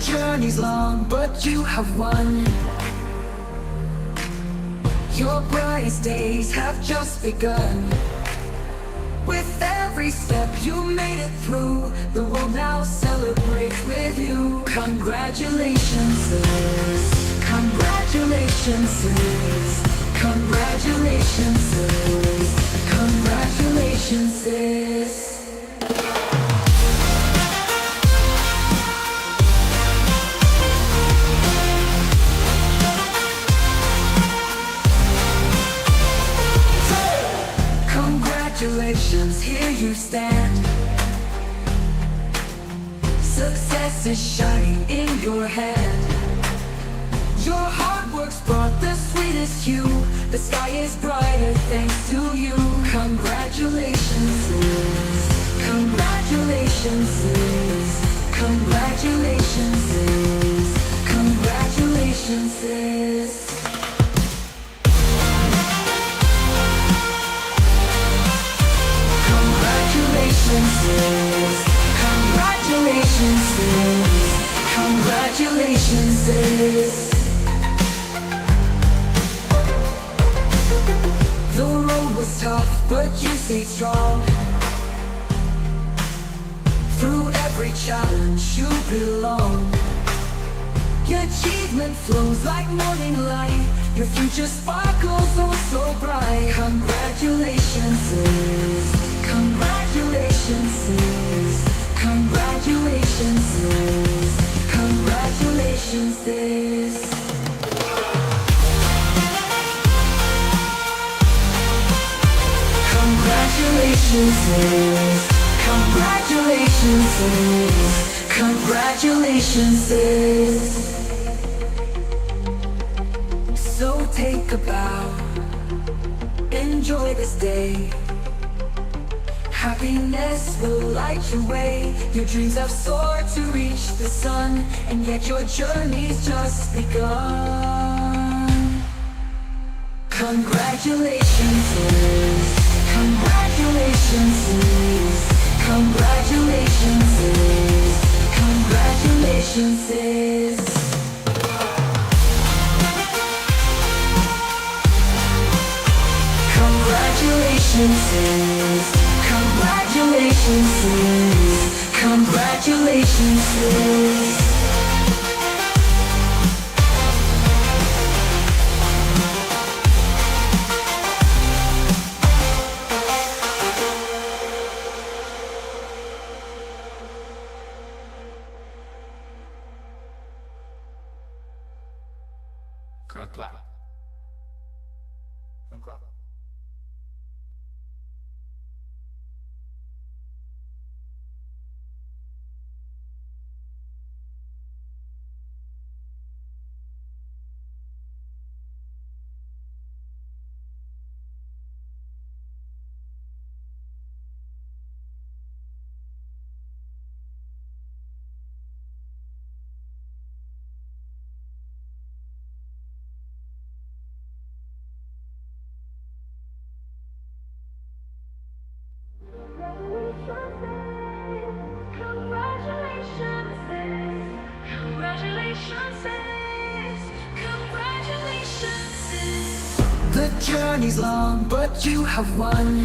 journey's long, but you have won. Your brightest days have just begun. With every step you made it through, the world now celebrates with you. Congratulations, sis. Congratulations, sis. Congratulations, sis. Congratulations, sis. Congratulations, here you stand. Success is shining in your hand. Your hard work's brought the sweetest hue. The sky is brighter thanks to you. Congratulations, sis. Congratulations, sis. Congratulations, sis. Congratulations, sis. Congratulations, sis. Congratulations, sis. Congratulations, sis. The road was tough, but you stayed strong. Through every challenge you belong. Your achievement flows like morning light. Your future sparkles oh so bright. Congratulations, sis. Congratulations, sis. Congratulations, sis. Congratulations, sis. Congratulations, sis. Congratulations, sis. Congratulations, sis. So take a bow. Enjoy this day. Happiness will light your way. Your dreams have soared to reach the sun, and yet your journey's just begun. Congratulations, sis. Congratulations, sis. Congratulations, sis. Congratulations, sis. Congratulations, sis. Congratulations, sis. Congratulations, sis. Clap. Clap. The journey's long, but you have won.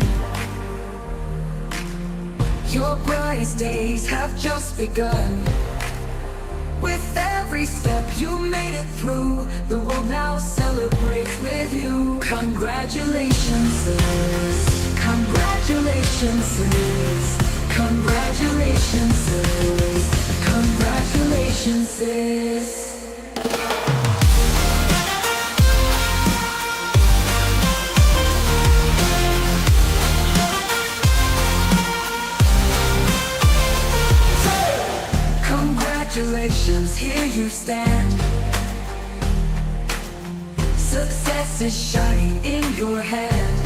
Your brightest days have just begun. With every step you made it through, the world now celebrates with you. Congratulations, sis. Congratulations, sis. Congratulations, sis. Congratulations, sis. Congratulations, here you stand. Success is shining in your hand.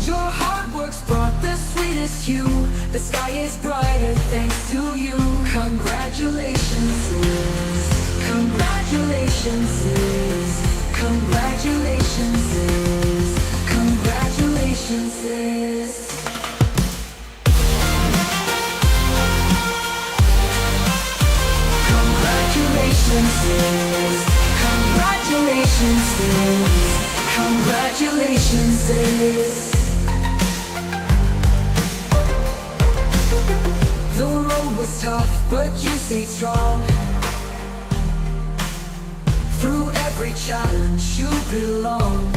Your hard work's brought the sweetest hue. The sky is brighter thanks to you. Congratulations, sis. Congratulations, sis. Congratulations, sis. Congratulations, sis. challenge, you belong.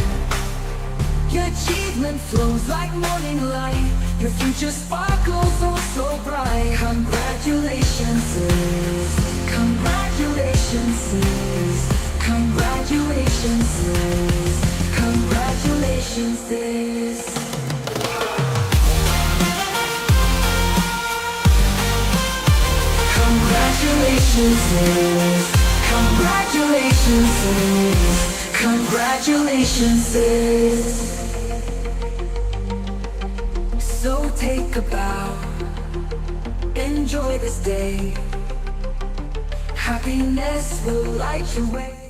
Your achievement flows like morning light. Your future sparkles oh so bright. Congratulations, sis. Congratulations, sis. Congratulations, sis. Congratulations, sis. Congratulations, sis. Congratulations, sis. Congratulations, sis. So take a bow, enjoy this day. Happiness will light your way.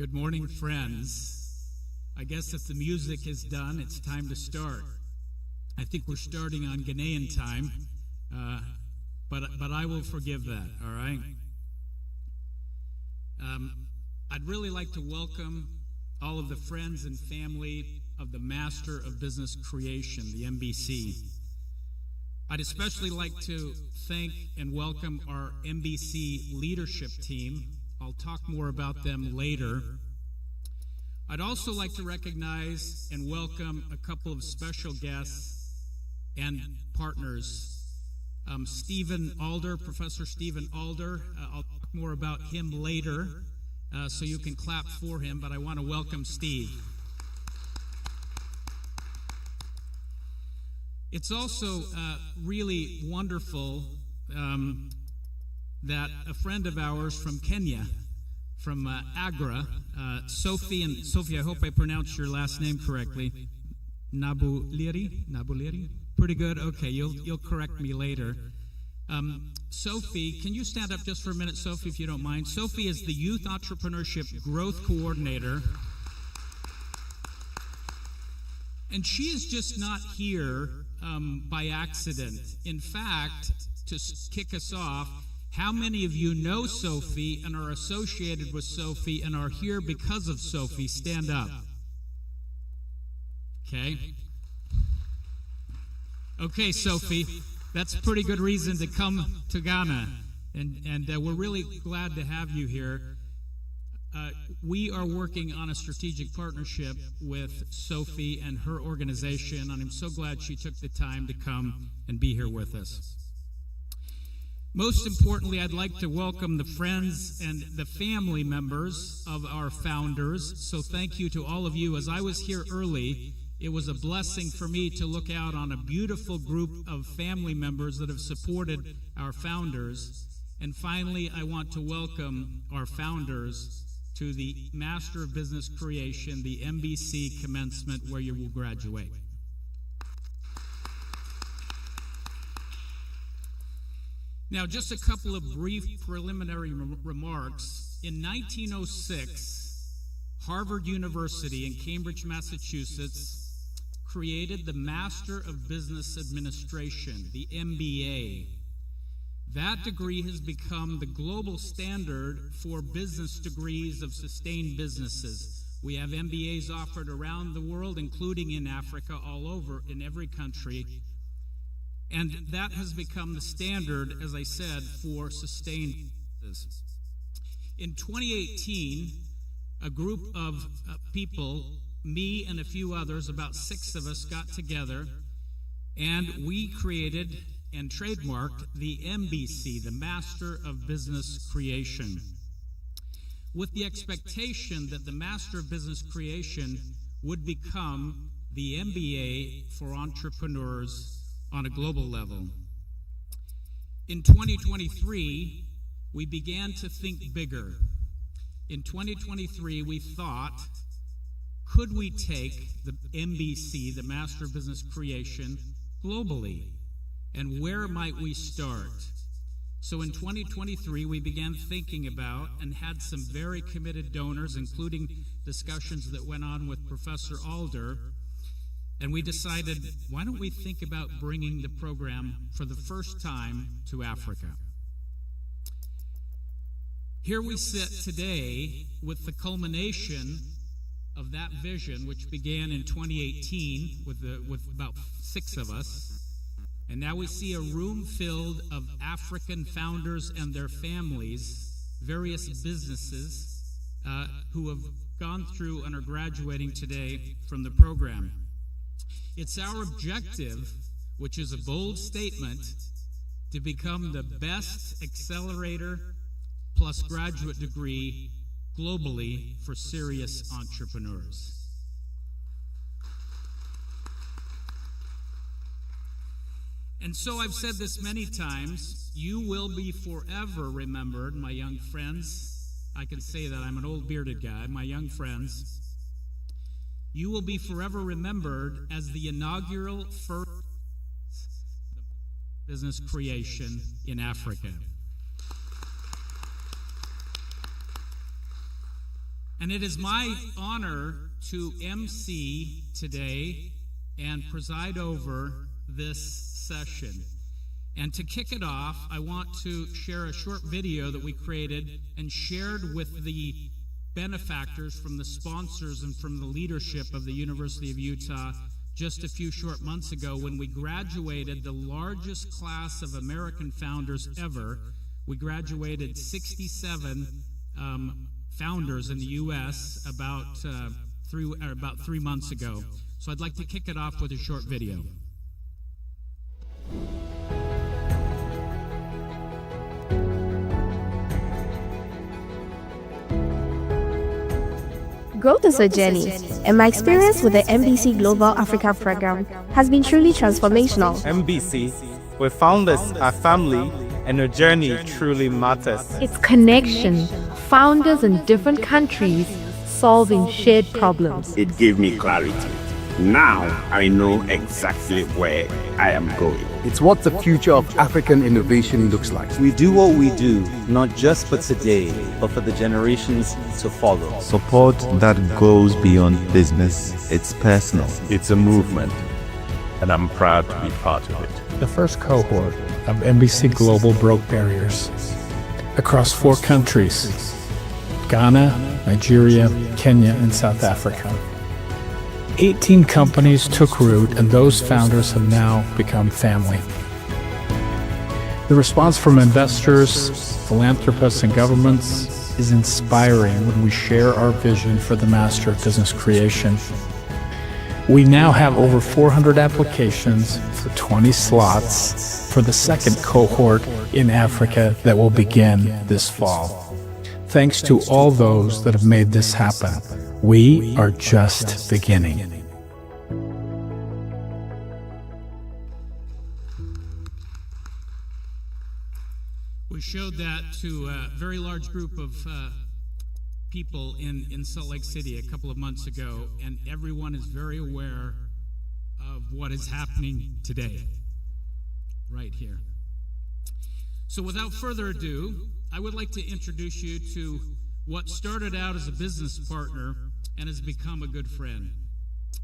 Good morning, friends. I guess if the music is done, it's time to start. I think we're starting on Ghanaian time, but I will forgive that, all right? I'd really like to welcome all of the friends and family of the Master of Business Creation, the MBC. I'd especially like to thank and welcome our MBC leadership team. I'll talk more about them later. I'd also like to recognize and welcome a couple of special guests and partners. Stephen Alder, Professor Stephen Alder. I'll talk more about him later, so you can clap for him, but I want to welcome Steve. It's also really wonderful that a friend of ours from Kenya, from Agra, Sophie, I hope I pronounced your last name correctly. Nabuliri? Pretty good? Okay, you'll correct me later. Sophie, can you stand up just for a minute, Sophie, if you don't mind? Sophie is the Youth Entrepreneurship Growth Coordinator. And she is just not here by accident. In fact, to kick us off, how many of you know Sophie and are associated with Sophie and are here because of Sophie? Stand up. Okay. Okay, Sophie, that's a pretty good reason to come to Ghana. And we're really glad to have you here. We are working on a strategic partnership with Sophie and her organization, and I'm so glad she took the time to come and be here with us. Most importantly, I'd like to welcome the friends and the family members of our founders. So thank you to all of you. As I was here early, it was a blessing for me to look out on a beautiful group of family members that have supported our founders. And finally, I want to welcome our founders to the Master of Business Creation, the MBC commencement, where you will graduate. Now, just a couple of brief preliminary remarks. In 1906, Harvard University in Cambridge, Massachusetts, created the Master of Business Administration, the MBA. That degree has become the global standard for business degrees of sustained businesses. We have MBAs offered around the world, including in Africa, all over, in every country. And that has become the standard, as I said, for sustained businesses. In 2018, a group of people, me and a few others, about 6 of us, got together, and we created and trademarked the MBC, the Master of Business Creation, with the expectation that the Master of Business Creation would become the MBA for entrepreneurs on a global level. In 2023, we began to think bigger. In 2023, we thought, could we take the MBC, the Master of Business Creation, globally? And where might we start? So in 2023, we began thinking about and had some very committed donors, including discussions that went on with Professor Alder. And we decided, why don't we think about bringing the program for the first time to Africa? Here we sit today with the culmination of that vision, which began in 2018 with about 6 of us. And now we see a room filled of African founders and their families, various businesses, who have gone through and are graduating today from the program. It's our objective, which is a bold statement, to become the best accelerator plus graduate degree globally for serious entrepreneurs. And so I've said this many times, you will be forever remembered, my young friends. I can say that, I'm an old bearded guy, my young friends. You will be forever remembered as the inaugural first business creation in Africa. And it is my honor to MC today and preside over this session. And to kick it off, I want to share a short video that we created and shared with the benefactors from the sponsors and from the leadership of the University of Utah just a few short months ago when we graduated the largest class of American founders ever. We graduated 67 founders in the U.S. about 3 months ago. So I'd like to kick it off with a short video. Growth is a journey, and my experience with the MBC Global Africa program has been truly transformational. MBC, where founders are family and a journey truly matters. It's connection, founders in different countries solving shared problems. It gave me clarity. Now I know exactly where I am going. It's what the future of African innovation looks like. We do what we do, not just for today, but for the generations to follow. Support that goes beyond business. It's personal. It's a movement, and I'm proud to be part of it. The first cohort of MBC Global broke barriers across 4 countries: Ghana, Nigeria, Kenya, and South Africa. 18 companies took root, and those founders have now become family. The response from investors, philanthropists, and governments is inspiring when we share our vision for the Master of Business Creation. We now have over 400 applications for 20 slots for the second cohort in Africa that will begin this fall. Thanks to all those that have made this happen. We are just beginning. We showed that to a very large group of people in Salt Lake City a couple of months ago, and everyone is very aware of what is happening today, right here. So without further ado, I would like to introduce you to what started out as a business partner and has become a good friend.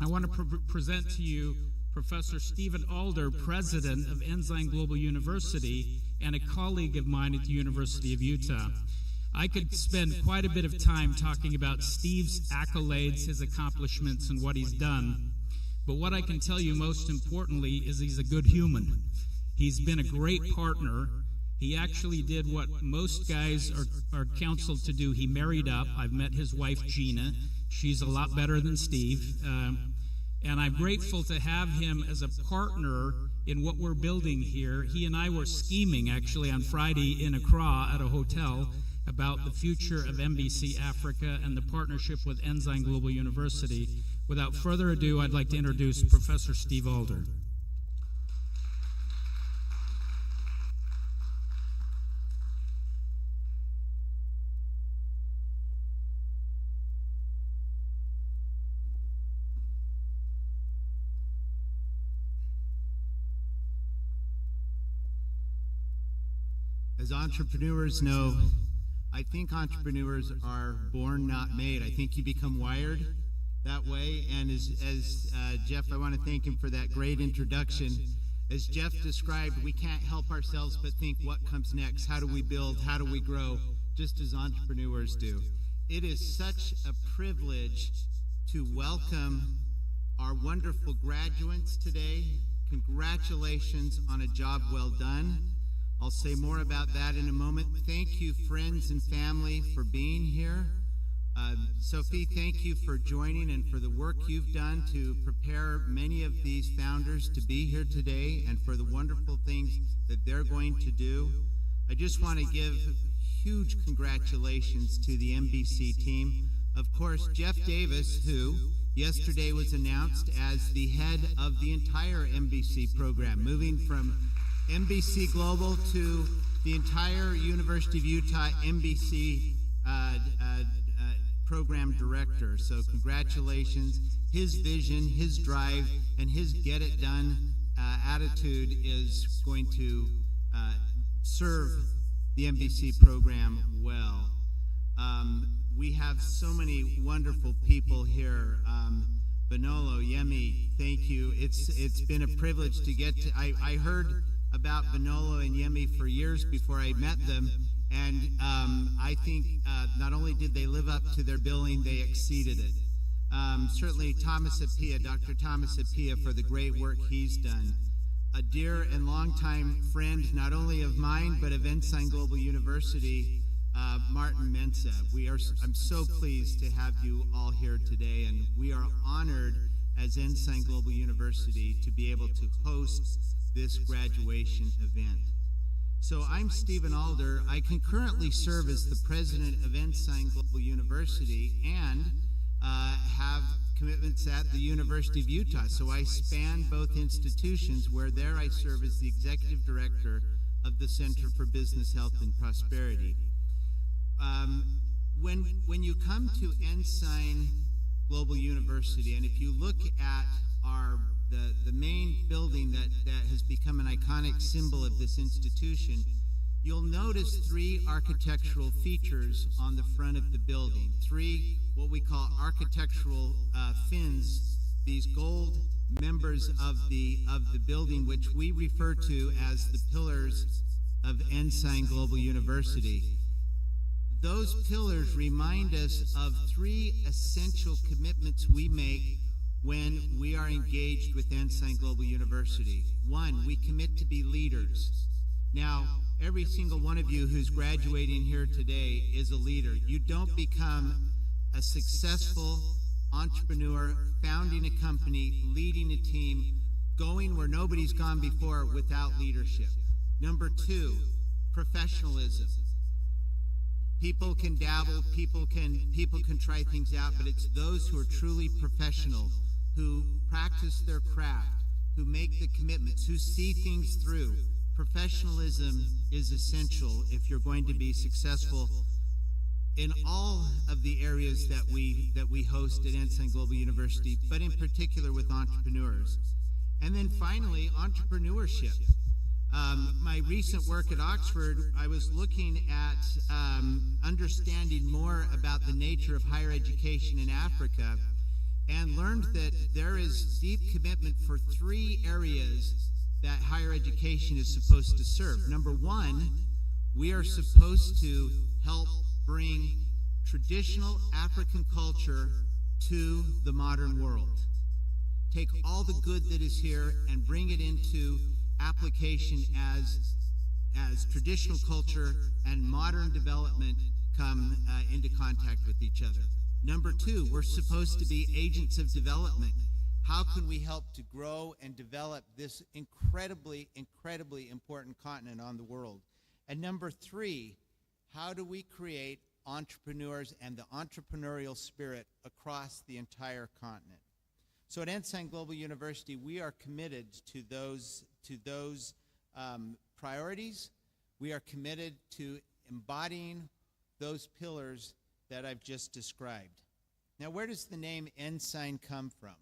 I want to present to you Professor Stephen Alder, president of Ensign Global University and a colleague of mine at the University of Utah. I could spend quite a bit of time talking about Steve's accolades, his accomplishments, and what he's done. But what I can tell you most importantly is he's a good human. He's been a great partner. He actually did what most guys are counseled to do. He married up. I've met his wife, Gina. She's a lot better than Steve. And I'm grateful to have him as a partner in what we're building here. He and I were scheming, actually, on Friday in Accra at a hotel about the future of MBC Africa and the partnership with Ensign Global University. Without further ado, I'd like to introduce Professor Steve Alder. As entrepreneurs know, I think entrepreneurs are born, not made. I think you become wired that way. And as Jeff, I want to thank him for that great introduction. As Jeff described, we can't help ourselves but think what comes next. How do we build? How do we grow? Just as entrepreneurs do. It is such a privilege to welcome our wonderful graduates today. Congratulations on a job well done. I'll say more about that in a moment. Thank you, friends and family, for being here. Sophie, thank you for joining and for the work you've done to prepare many of these founders to be here today and for the wonderful things that they're going to do. I just want to give huge congratulations to the MBC team. Of course, Jeff Davis, who yesterday was announced as the head of the entire MBC program, moving from MBC Global to the entire University of Utah MBC program director. So congratulations. His vision, his drive, and his get it done attitude is going to serve the MBC program well. We have so many wonderful people here. Benolo, Yemi, thank you. It's been a privilege to get to. I heard about Benolo and Yemi for years before I met them, and I think not only did they live up to their billing, they exceeded it. Certainly Thomas Appiah, Dr. Thomas Appiah, for the great work he's done. A dear and longtime friend, not only of mine, but of Ensign Global University, Martin Mensa. I'm so pleased to have you all here today, and we are honored as Ensign Global University to be able to host this graduation event. So I'm Stephen Alder. I concurrently serve as the president of Ensign Global University and have commitments at the University of Utah. So I span both institutions, where there I serve as the executive director of the Center for Business Health and Prosperity. When you come to Ensign Global University, and if you look at the main building that has become an iconic symbol of this institution, you'll notice three architectural features on the front of the building. Three what we call architectural fins, these gold members of the building, which we refer to as the pillars of Ensign Global University. Those pillars remind us of three essential commitments we make when we are engaged with Ensign Global University. One, we commit to be leaders. Now, every single one of you who's graduating here today is a leader. You don't become a successful entrepreneur, founding a company, leading a team, going where nobody's gone before without leadership. Number two, professionalism. People can dabble, people can try things out, but it's those who are truly professional, who practice their craft, who make the commitments, who see things through. Professionalism is essential if you're going to be successful in all of the areas that we host at Ensign Global University, but in particular with entrepreneurs. And then finally, entrepreneurship. My recent work at Oxford, I was looking at understanding more about the nature of higher education in Africa, and learned that there is deep commitment for three areas that higher education is supposed to serve. Number one, we are supposed to help bring traditional African culture to the modern world. Take all the good that is here and bring it into application as traditional culture and modern development come into contact with each other. Number two, we're supposed to be agents of development. How can we help to grow and develop this incredibly, incredibly important continent on the world? And number three, how do we create entrepreneurs and the entrepreneurial spirit across the entire continent? So at Ensign Global University, we are committed to those priorities. We are committed to embodying those pillars that I've just described. Now, where does the name Ensign come from?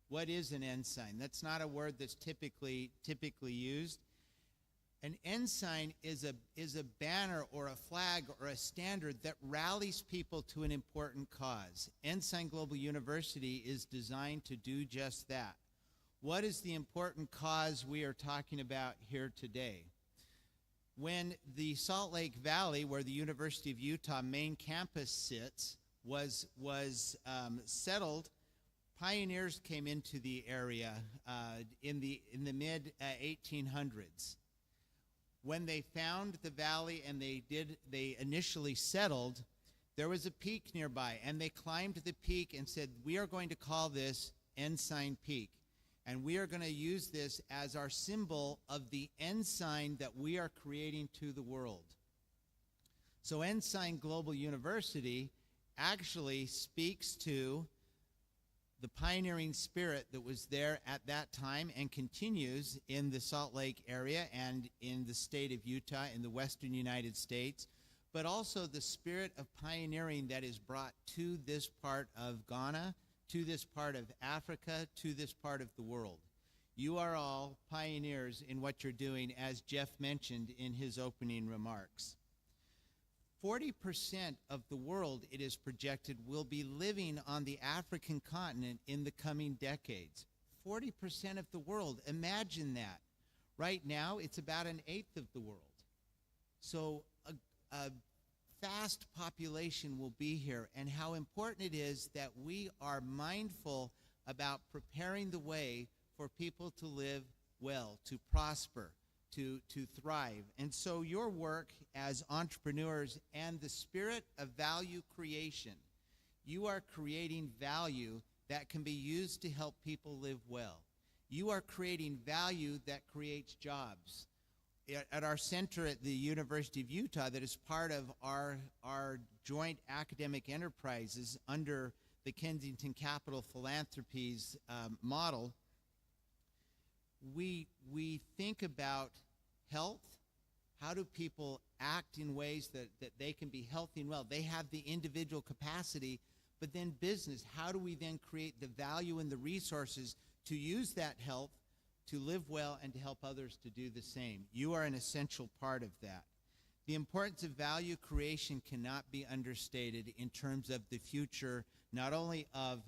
What is an ensign? That's not a word that's typically used. An ensign is a banner or a flag or a standard that rallies people to an important cause. Ensign Global University is designed to do just that. What is the important cause we are talking about here today? When the Salt Lake Valley, where the University of Utah main campus sits, was settled, pioneers came into the area in the mid 1800s. When they found the valley and they initially settled, there was a peak nearby, and they climbed the peak and said, we are going to call this Ensign Peak, and we are going to use this as our symbol of the ensign that we are creating to the world. So Ensign Global University actually speaks to the pioneering spirit that was there at that time and continues in the Salt Lake area and in the state of Utah in the western United States, but also the spirit of pioneering that is brought to this part of Ghana, to this part of Africa, to this part of the world. You are all pioneers in what you're doing, as Jeff mentioned in his opening remarks. 40% of the world, it is projected, will be living on the African continent in the coming decades. 40% of the world. Imagine that. Right now, it's about an eighth of the world. So a vast population will be here, and how important it is that we are mindful about preparing the way for people to live well, to prosper, to thrive. And so your work as entrepreneurs and the spirit of value creation, you are creating value that can be used to help people live well. You are creating value that creates jobs. At our center at the University of Utah, that is part of our joint academic enterprises under the Kensington Capital Philanthropies model, we think about health. How do people act in ways that they can be healthy and well? They have the individual capacity, but then business, how do we then create the value and the resources to use that health to live well and to help others to do the same? You are an essential part of that. The importance of value creation cannot be understated in terms of the future, not only of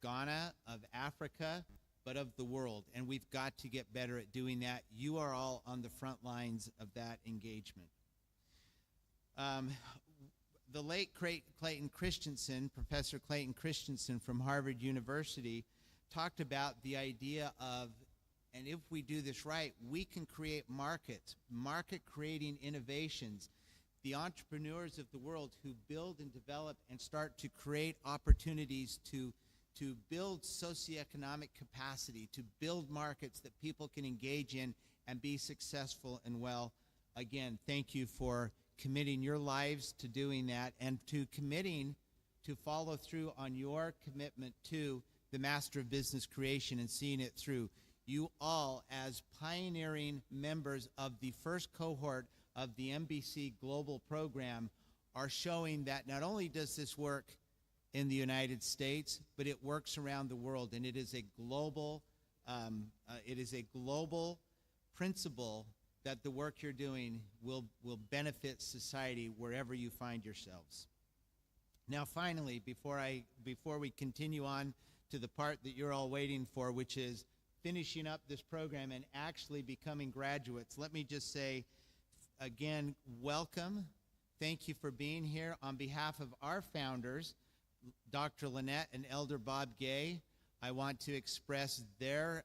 Ghana, of Africa, but of the world. And we've got to get better at doing that. You are all on the front lines of that engagement. The late Clayton Christensen, Professor Clayton Christensen from Harvard University, talked about the idea of, and if we do this right, we can create markets, market-creating innovations, the entrepreneurs of the world who build and develop and start to create opportunities to build socioeconomic capacity, to build markets that people can engage in and be successful and well. Again, thank you for committing your lives to doing that and to committing to follow through on your commitment to the Master of Business Creation and seeing it through. You all, as pioneering members of the first cohort of the MBC Global Program, are showing that not only does this work in the United States, but it works around the world, and it is a global principle that the work you're doing will benefit society wherever you find yourselves. Now, finally, before we continue on to the part that you're all waiting for, which is finishing up this program and actually becoming graduates, let me just say again, welcome. Thank you for being here. On behalf of our founders, Dr. Lynette and Elder Bob Gay, I want to express their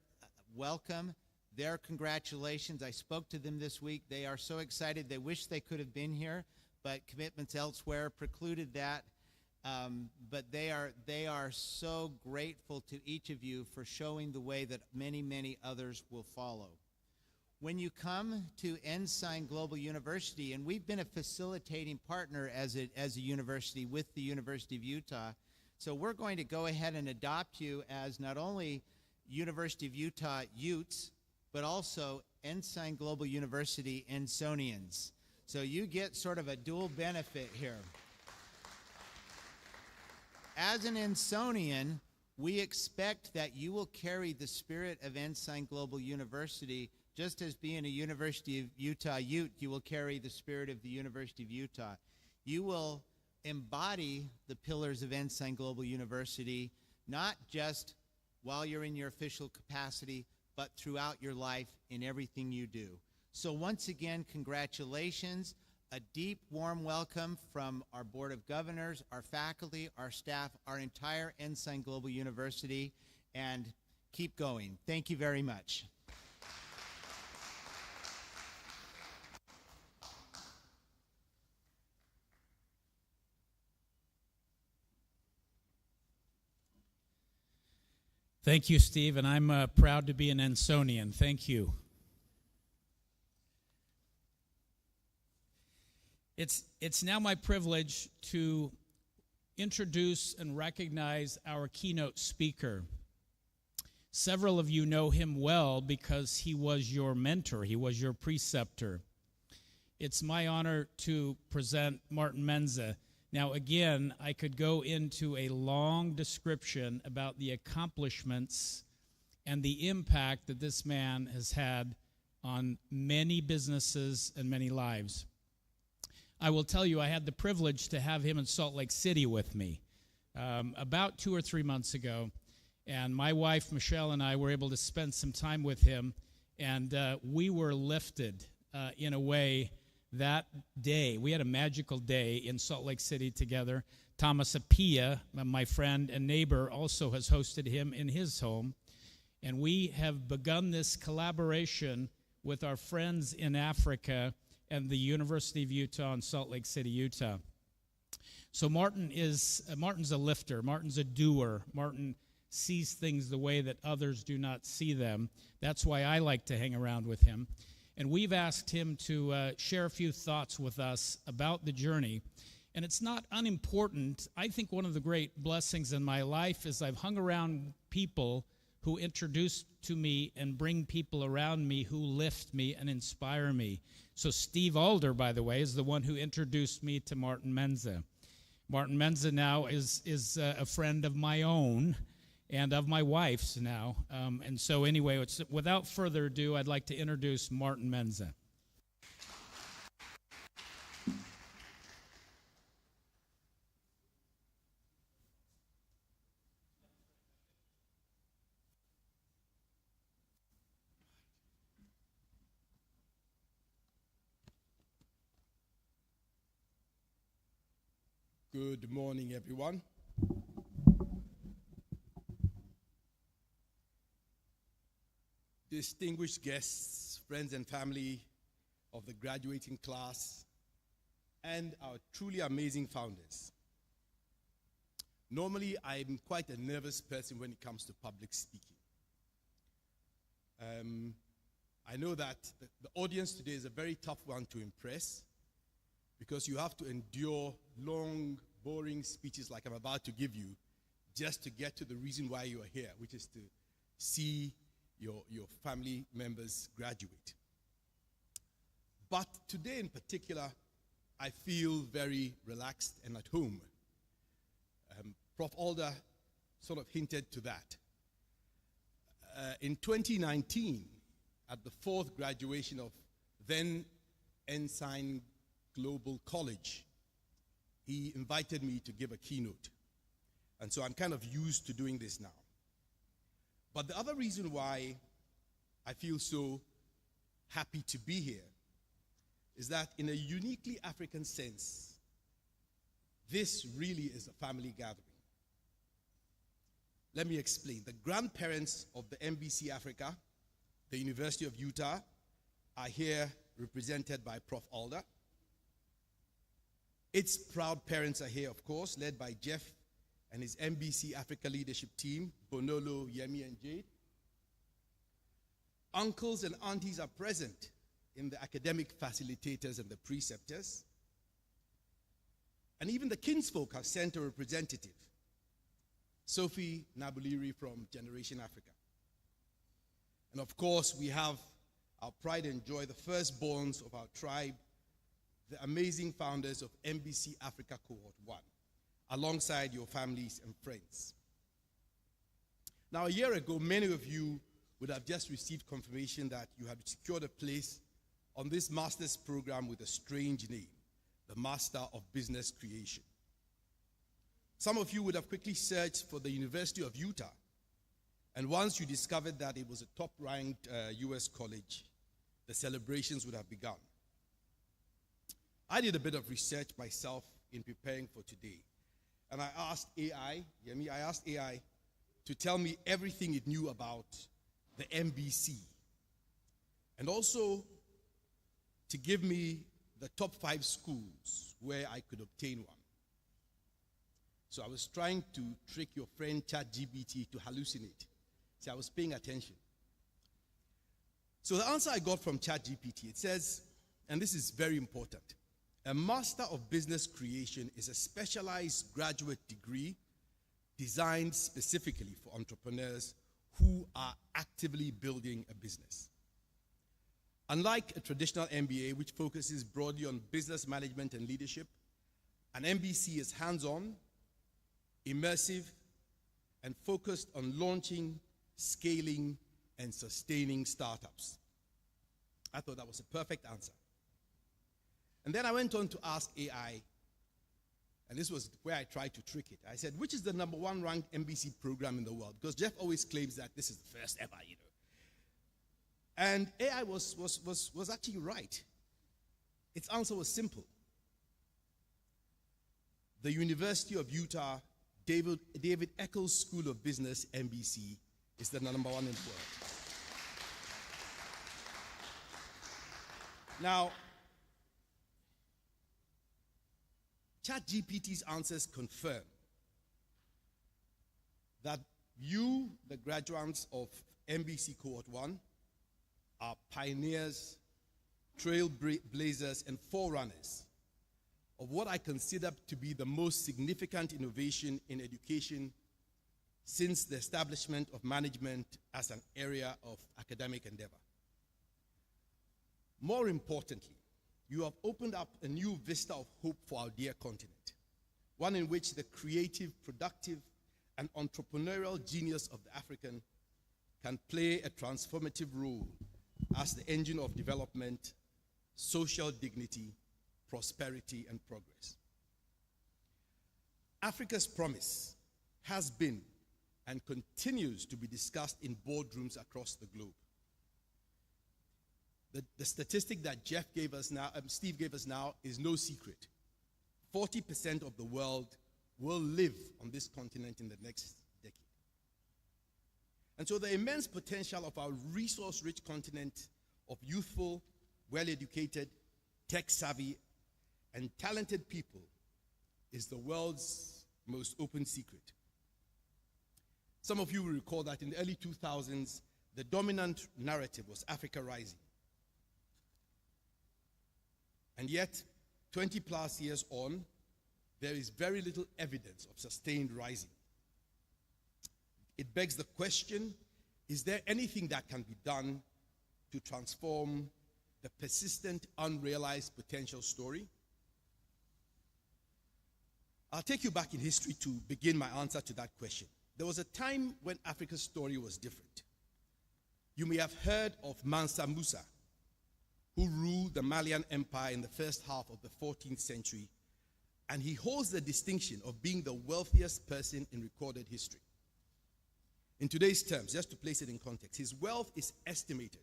welcome, their congratulations. I spoke to them this week. They are so excited. They wish they could have been here, but commitments elsewhere precluded that. But they are so grateful to each of you for showing the way that many, many others will follow. When you come to Ensign Global University, and we've been a facilitating partner as a university with the University of Utah, so we're going to go ahead and adopt you as not only University of Utah Utes, but also Ensign Global University Ensonians. So you get sort of a dual benefit here. As an Ensonian, we expect that you will carry the spirit of Ensign Global University. Just as being a University of Utah Ute, you will carry the spirit of the University of Utah. You will embody the pillars of Ensign Global University, not just while you're in your official capacity, but throughout your life in everything you do. So once again, congratulations. A deep, warm welcome from our Board of Governors, our faculty, our staff, our entire Ensign Global University, and keep going. Thank you very much. Thank you, Steve, and I'm proud to be an Ensonian. Thank you. It's now my privilege to introduce and recognize our keynote speaker. Several of you know him well because he was your mentor, he was your preceptor. It's my honor to present Martin Menza. Now, again, I could go into a long description about the accomplishments and the impact that this man has had on many businesses and many lives. I will tell you, I had the privilege to have him in Salt Lake City with me about 2 or 3 months ago. And my wife, Michelle, and I were able to spend some time with him. And we were lifted in a way that day. We had a magical day in Salt Lake City together. Thomas Apia, my friend and neighbor, also has hosted him in his home. And we have begun this collaboration with our friends in Africa and the University of Utah in Salt Lake City, Utah. So Martin's a lifter. Martin's a doer. Martin sees things the way that others do not see them. That's why I like to hang around with him. And we've asked him to share a few thoughts with us about the journey. And it's not unimportant. I think one of the great blessings in my life is I've hung around people who introduce to me and bring people around me who lift me and inspire me. So Steve Alder, by the way, is the one who introduced me to Martin Menza. Martin Menza now is a friend of my own and of my wife's now. And so anyway, without further ado, I'd like to introduce Martin Menza. Good morning, everyone. Distinguished guests, friends and family of the graduating class, and our truly amazing founders. Normally, I'm quite a nervous person when it comes to public speaking. I know that the audience today is a very tough one to impress, because you have to endure long, boring speeches like I'm about to give you just to get to the reason why you are here, which is to see your family members graduate. But today in particular, I feel very relaxed and at home. Prof. Alder sort of hinted to that. In 2019, at the 4th graduation of then Ensign Global College, he invited me to give a keynote. And so I'm kind of used to doing this now. But the other reason why I feel so happy to be here is that in a uniquely African sense, this really is a family gathering. Let me explain. The grandparents of the MBC Africa, the University of Utah, are here represented by Prof. Alder. Its proud parents are here, of course, led by Jeff and his MBC Africa leadership team, Bonolo, Yemi, and Jade. Uncles and aunties are present in the academic facilitators and the preceptors. And even the kinsfolk have sent a representative, Sophie Nabuliri from Generation Africa. And of course, we have our pride and joy, the firstborns of our tribe, the amazing founders of MBC Africa Cohort 1, alongside your families and friends. Now, a year ago, many of you would have just received confirmation that you had secured a place on this master's program with a strange name, the Master of Business Creation. Some of you would have quickly searched for the University of Utah, and once you discovered that it was a top-ranked US college, the celebrations would have begun. I did a bit of research myself in preparing for today, and I asked AI to tell me everything it knew about the MBC, and also to give me the top 5 schools where I could obtain one. So I was trying to trick your friend ChatGPT to hallucinate. See, I was paying attention. So the answer I got from ChatGPT, it says, and this is very important, a Master of Business Creation is a specialized graduate degree designed specifically for entrepreneurs who are actively building a business. Unlike a traditional MBA, which focuses broadly on business management and leadership, an MBC is hands-on, immersive, and focused on launching, scaling, and sustaining startups. I thought that was a perfect answer. And then I went on to ask AI, and this was where I tried to trick it. I said, which is the #1 ranked MBC program in the world? Because Jeff always claims that this is the first ever, And AI was actually right. Its answer was simple. The University of Utah, David Eccles School of Business, MBC, is the #1 in the world. Now, ChatGPT's answers confirm that you, the graduates of MBC Cohort 1, are pioneers, trailblazers, and forerunners of what I consider to be the most significant innovation in education since the establishment of management as an area of academic endeavor. More importantly, you have opened up a new vista of hope for our dear continent, one in which the creative, productive, and entrepreneurial genius of the African can play a transformative role as the engine of development, social dignity, prosperity, and progress. Africa's promise has been and continues to be discussed in boardrooms across the globe. The statistic that Steve gave us now is no secret. 40% of the world will live on this continent in the next decade. And so the immense potential of our resource-rich continent of youthful, well-educated, tech-savvy, and talented people is the world's most open secret. Some of you will recall that in the early 2000s, the dominant narrative was Africa rising. And yet, 20 plus years on, there is very little evidence of sustained rising. It begs the question, is there anything that can be done to transform the persistent, unrealized potential story? I'll take you back in history to begin my answer to that question. There was a time when Africa's story was different. You may have heard of Mansa Musa, who ruled the Malian Empire in the first half of the 14th century, and he holds the distinction of being the wealthiest person in recorded history. In today's terms, just to place it in context, his wealth is estimated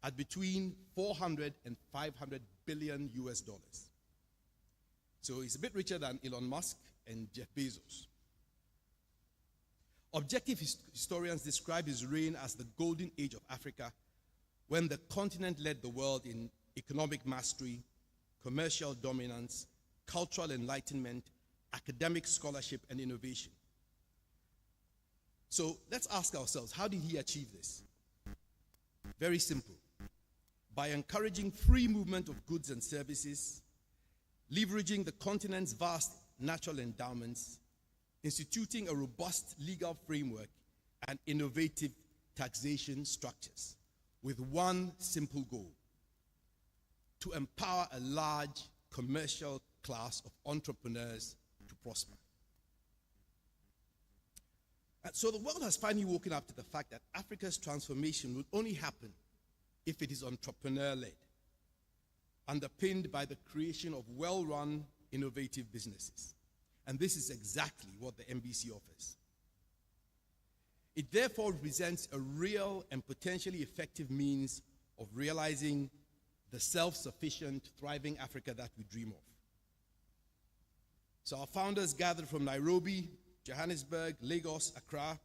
at between 400 and 500 billion US dollars. So he's a bit richer than Elon Musk and Jeff Bezos. Objective historians describe his reign as the golden age of Africa, when the continent led the world in economic mastery, commercial dominance, cultural enlightenment, academic scholarship, and innovation. So let's ask ourselves, how did he achieve this? Very simple. By encouraging free movement of goods and services, leveraging the continent's vast natural endowments, instituting a robust legal framework, and innovative taxation structures, with one simple goal: to empower a large commercial class of entrepreneurs to prosper. And so the world has finally woken up to the fact that Africa's transformation will only happen if it is entrepreneur-led, underpinned by the creation of well-run, innovative businesses. And this is exactly what the MBC offers. It therefore represents a real and potentially effective means of realizing the self-sufficient, thriving Africa that we dream of. So our founders gathered from Nairobi, Johannesburg, Lagos, Accra.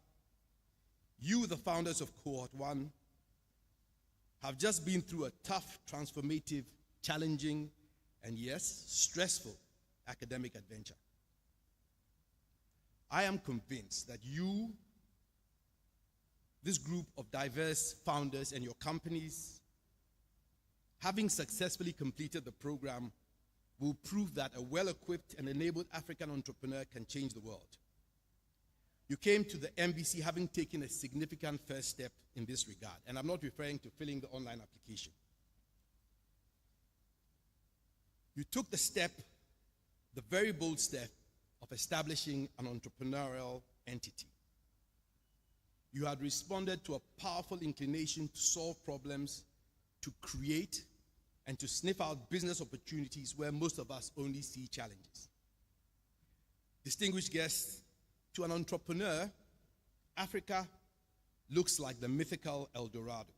You, the founders of Cohort 1, have just been through a tough, transformative, challenging, and yes, stressful academic adventure. I am convinced that you, this group of diverse founders, and your companies, having successfully completed the program, will prove that a well-equipped and enabled African entrepreneur can change the world. You came to the MBC having taken a significant first step in this regard, and I'm not referring to filling the online application. You took the step, the very bold step, of establishing an entrepreneurial entity. You had responded to a powerful inclination to solve problems, to create, and to sniff out business opportunities where most of us only see challenges. Distinguished guests, to an entrepreneur, Africa looks like the mythical El Dorado.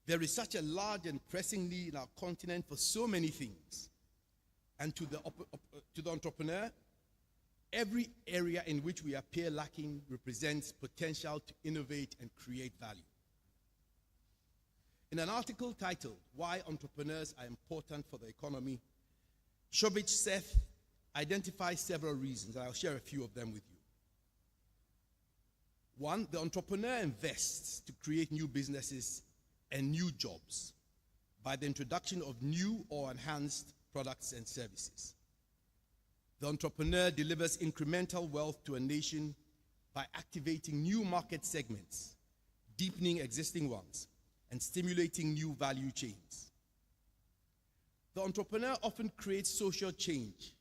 There is such a large and pressing need in our continent for so many things. And to the entrepreneur, every area in which we appear lacking represents potential to innovate and create value. In an article titled, "Why Entrepreneurs Are Important for the Economy," Shobich Seth identifies several reasons, and I'll share a few of them with you. One, the entrepreneur invests to create new businesses and new jobs by the introduction of new or enhanced products and services. The entrepreneur delivers incremental wealth to a nation by activating new market segments, deepening existing ones, and stimulating new value chains. The entrepreneur often creates social change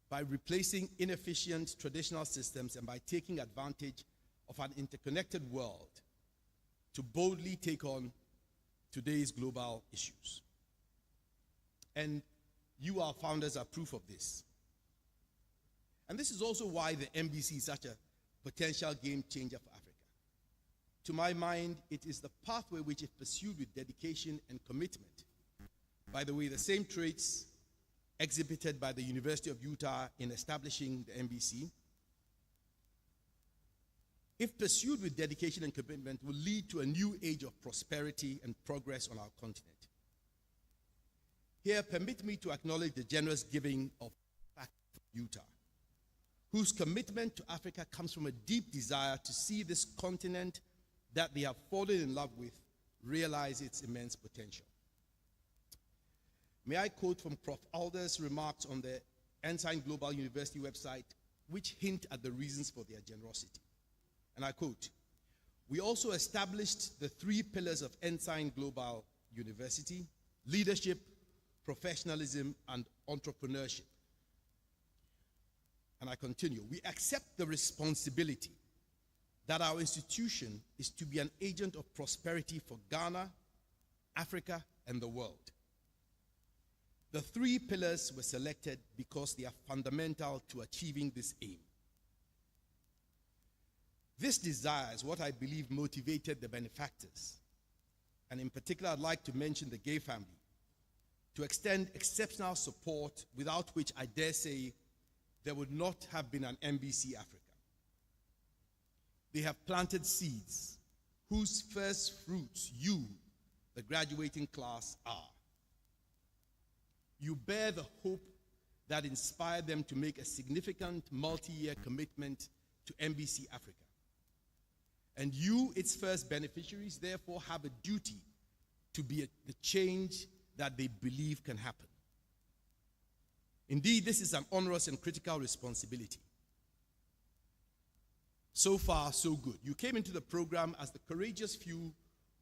by replacing inefficient traditional systems and by taking advantage of an interconnected world to boldly take on today's global issues. And you, our founders, are proof of this. And this is also why the MBC is such a potential game changer for Africa. To my mind, it is the pathway which, if pursued with dedication and commitment, by the way, the same traits exhibited by the University of Utah in establishing the MBC, if pursued with dedication and commitment, will lead to a new age of prosperity and progress on our continent. Here, permit me to acknowledge the generous giving of Utah, whose commitment to Africa comes from a deep desire to see this continent that they have fallen in love with realize its immense potential. May I quote from Prof. Alder's remarks on the Ensign Global University website, which hint at the reasons for their generosity. And I quote, "We also established the 3 pillars of Ensign Global University: leadership, professionalism, and entrepreneurship." And I continue, "We accept the responsibility that our institution is to be an agent of prosperity for Ghana, Africa, and the world. The 3 pillars were selected because they are fundamental to achieving this aim. This desire is what I believe motivated the benefactors, and in particular, I'd like to mention the Gay family, to extend exceptional support without which I dare say there would not have been an MBC Africa. They have planted seeds whose first fruits you, the graduating class, are. You bear the hope that inspired them to make a significant multi-year commitment to MBC Africa. And you, its first beneficiaries, therefore have a duty to be the change that they believe can happen. Indeed, this is an onerous and critical responsibility. So far, so good. You came into the program as the courageous few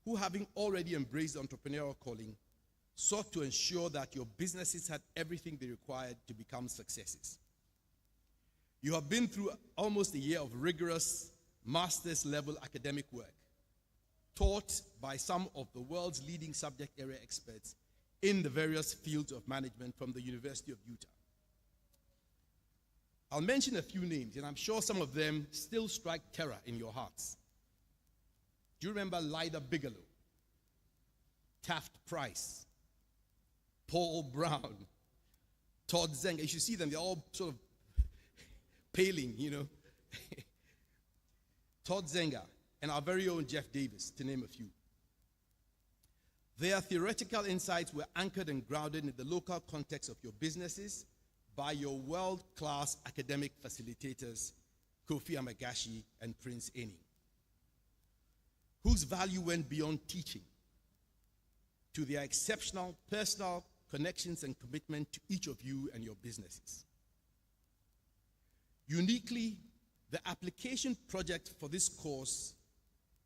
who, having already embraced the entrepreneurial calling, sought to ensure that your businesses had everything they required to become successes. You have been through almost a year of rigorous master's level academic work, taught by some of the world's leading subject area experts in the various fields of management from the University of Utah. I'll mention a few names, and I'm sure some of them still strike terror in your hearts. Do you remember Lyda Bigelow, Taft Price, Paul Brown, Todd Zenga? You should see them, they're all sort of paling, you know. Todd Zenga and our very own Jeff Davis, to name a few. Their theoretical insights were anchored and grounded in the local context of your businesses by your world-class academic facilitators, Kofi Amagashi and Prince Eni, whose value went beyond teaching to their exceptional personal connections and commitment to each of you and your businesses. Uniquely, the application project for this course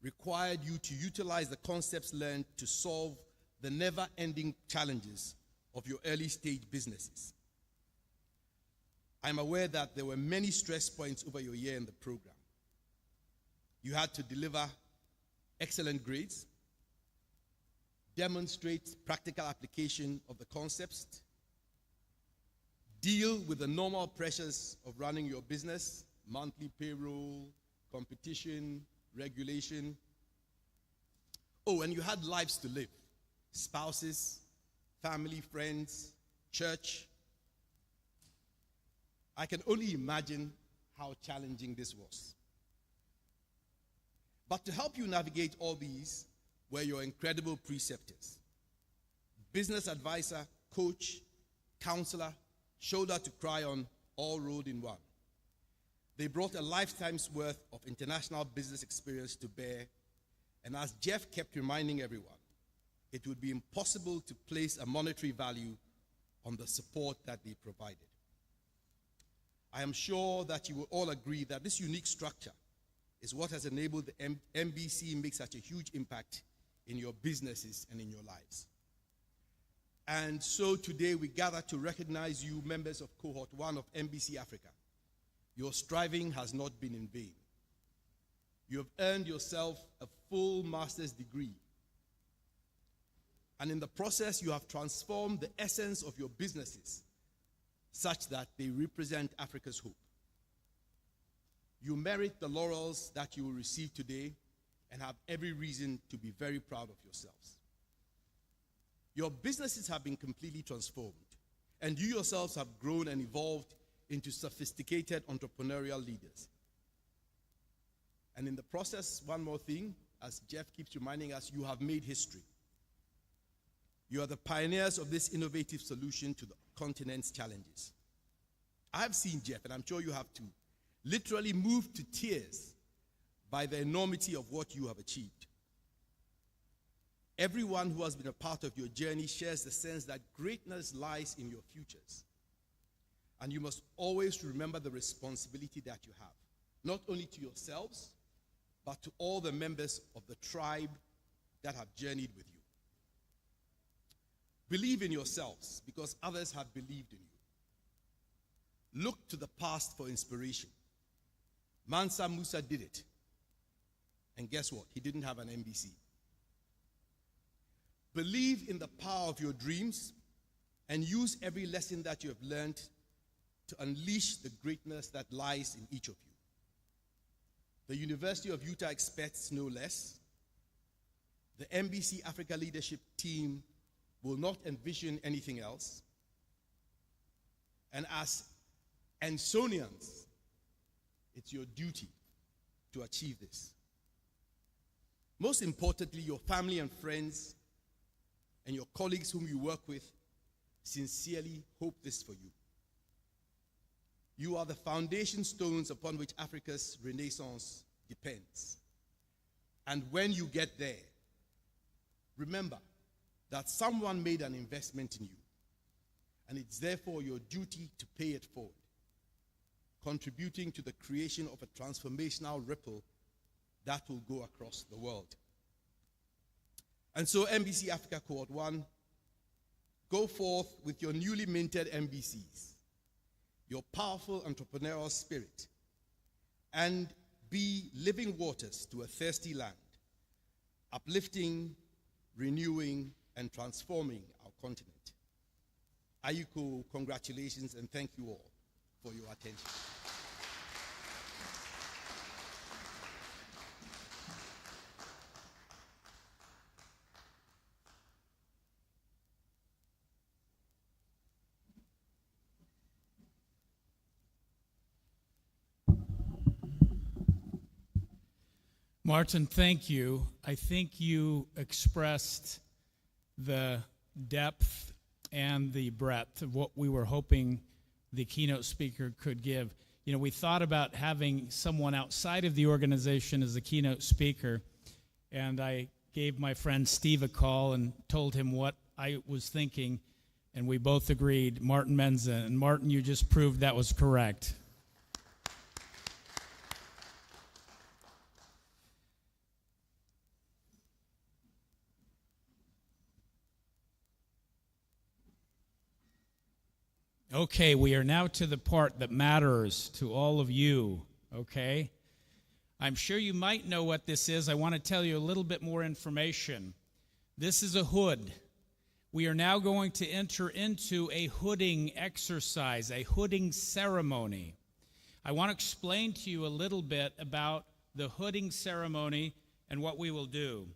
required you to utilize the concepts learned to solve the never-ending challenges of your early-stage businesses. I'm aware that there were many stress points over your year in the program. You had to deliver excellent grades, demonstrate practical application of the concepts, deal with the normal pressures of running your business, monthly payroll, competition, regulation. Oh, and you had lives to live, spouses, family, friends, church. I can only imagine how challenging this was. But to help you navigate all these were your incredible preceptors, business advisor, coach, counselor, shoulder to cry on, all rolled in one. They brought a lifetime's worth of international business experience to bear, and as Jeff kept reminding everyone, it would be impossible to place a monetary value on the support that they provided. I am sure that you will all agree that this unique structure is what has enabled the MBC make such a huge impact in your businesses and in your lives. And so today we gather to recognize you, members of Cohort 1 of MBC Africa. Your striving has not been in vain. You have earned yourself a full master's degree. And in the process, you have transformed the essence of your businesses such that they represent Africa's hope. You merit the laurels that you will receive today and have every reason to be very proud of yourselves. Your businesses have been completely transformed, and you yourselves have grown and evolved into sophisticated entrepreneurial leaders. And in the process, one more thing, as Jeff keeps reminding us, you have made history. You are the pioneers of this innovative solution to the continent's challenges. I have seen Jeff, and I'm sure you have too, literally moved to tears by the enormity of what you have achieved. Everyone who has been a part of your journey shares the sense that greatness lies in your futures. And you must always remember the responsibility that you have, not only to yourselves, but to all the members of the tribe that have journeyed with you. Believe in yourselves because others have believed in you. Look to the past for inspiration. Mansa Musa did it. And guess what? He didn't have an MBC. Believe in the power of your dreams and use every lesson that you have learned to unleash the greatness that lies in each of you. The University of Utah expects no less. The MBC Africa leadership team will not envision anything else. And as Ensonians, it's your duty to achieve this. Most importantly, your family and friends and your colleagues whom you work with sincerely hope this for you. You are the foundation stones upon which Africa's renaissance depends. And when you get there, remember that someone made an investment in you, and it's therefore your duty to pay it forward, contributing to the creation of a transformational ripple that will go across the world. And so MBC Africa Cohort 1, go forth with your newly minted MBCs, your powerful entrepreneurial spirit, and be living waters to a thirsty land, uplifting, renewing, and transforming our continent. Ayuko, congratulations and thank you all for your attention. Martin, thank you. I think you expressed the depth and the breadth of what we were hoping the keynote speaker could give. You know, we thought about having someone outside of the organization as a keynote speaker, and I gave my friend Steve a call and told him what I was thinking, and we both agreed, Martin Menza. And Martin, you just proved that was correct. Okay, we are now to the part that matters to all of you, okay? I'm sure you might know what this is. I want to tell you a little bit more information. This is a hood. We are now going to enter into a hooding exercise, a hooding ceremony. I want to explain to you a little bit about the hooding ceremony and what we will do.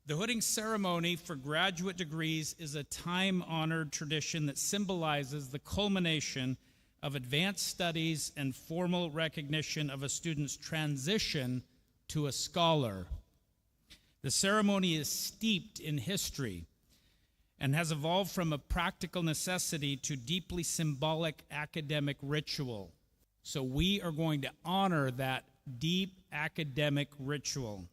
The hooding ceremony for graduate degrees is a time-honored tradition that symbolizes the culmination of advanced studies and formal recognition of a student's transition to a scholar. The ceremony is steeped in history and has evolved from a practical necessity to deeply symbolic academic ritual. So we are going to honor that deep academic ritual.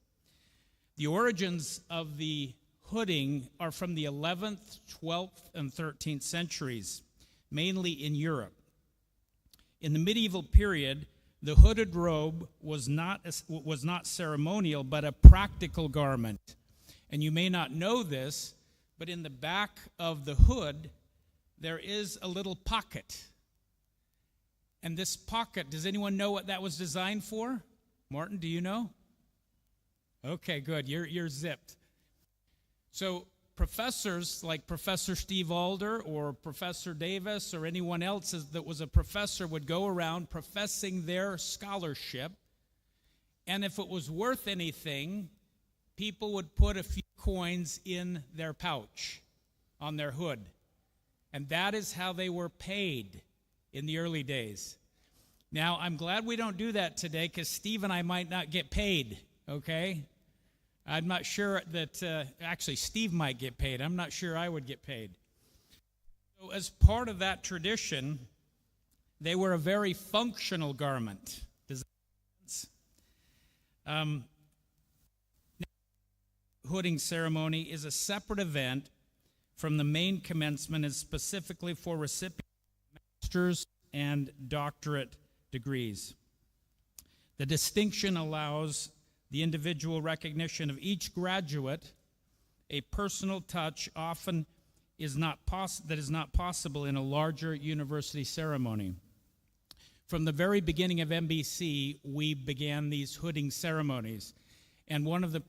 The origins of the hooding are from the 11th, 12th, and 13th centuries, mainly in Europe. In the medieval period, the hooded robe was not ceremonial, but a practical garment. And you may not know this, but in the back of the hood, there is a little pocket. And this pocket, does anyone know what that was designed for? Martin, do you know? Okay, good. You're zipped. So professors like Professor Steve Alder or Professor Davis or anyone else that was a professor would go around professing their scholarship, and if it was worth anything, people would put a few coins in their pouch on their hood. And that is how they were paid in the early days. Now, I'm glad we don't do that today because Steve and I might not get paid, okay? I'm not sure that, actually, Steve might get paid. I'm not sure I would get paid. So as part of that tradition, they were a very functional garment. Does that make sense? Hooding ceremony is a separate event from the main commencement and specifically for recipients of master's and doctorate degrees. The distinction allows the individual recognition of each graduate, a personal touch often is not possible in a larger university ceremony. From the very beginning of MBC, we began these hooding ceremonies. And one of the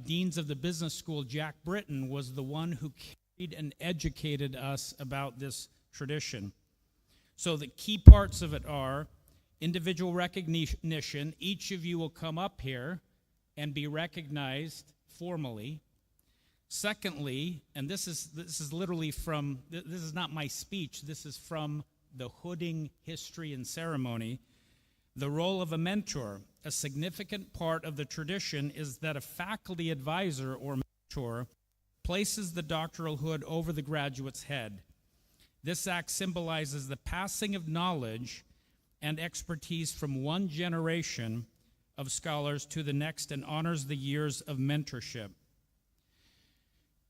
deans of the business school, Jack Britton, was the one who carried and educated us about this tradition. So the key parts of it are individual recognition. Each of you will come up here and be recognized formally. Secondly, and this is literally from, this is not my speech, this is from the hooding history and ceremony, the role of a mentor. A significant part of the tradition is that a faculty advisor or mentor places the doctoral hood over the graduate's head. This act symbolizes the passing of knowledge and expertise from one generation of scholars to the next and honors the years of mentorship.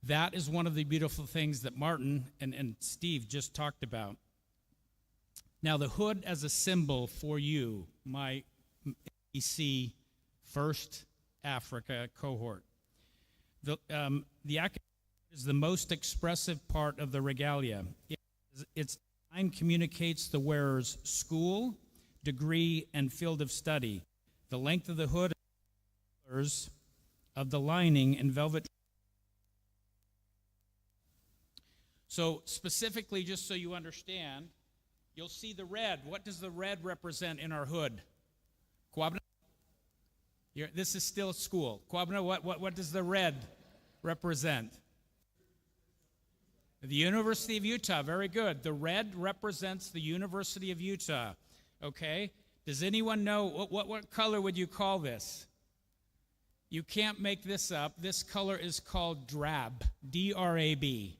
That is one of the beautiful things that Martin and Steve just talked about. Now, the hood as a symbol for you, my MBC First Africa cohort. The academic is the most expressive part of the regalia. Its design communicates the wearer's school, degree, and field of study. The length of the hood, colors of the lining, and velvet. So specifically, just so you understand, you'll see the red. What does the red represent in our hood? Kwabena? This is still school. Kwabena, what does the red represent? The University of Utah. Very good. The red represents the University of Utah. Okay? Does anyone know, what color would you call this? You can't make this up. This color is called drab, D-R-A-B.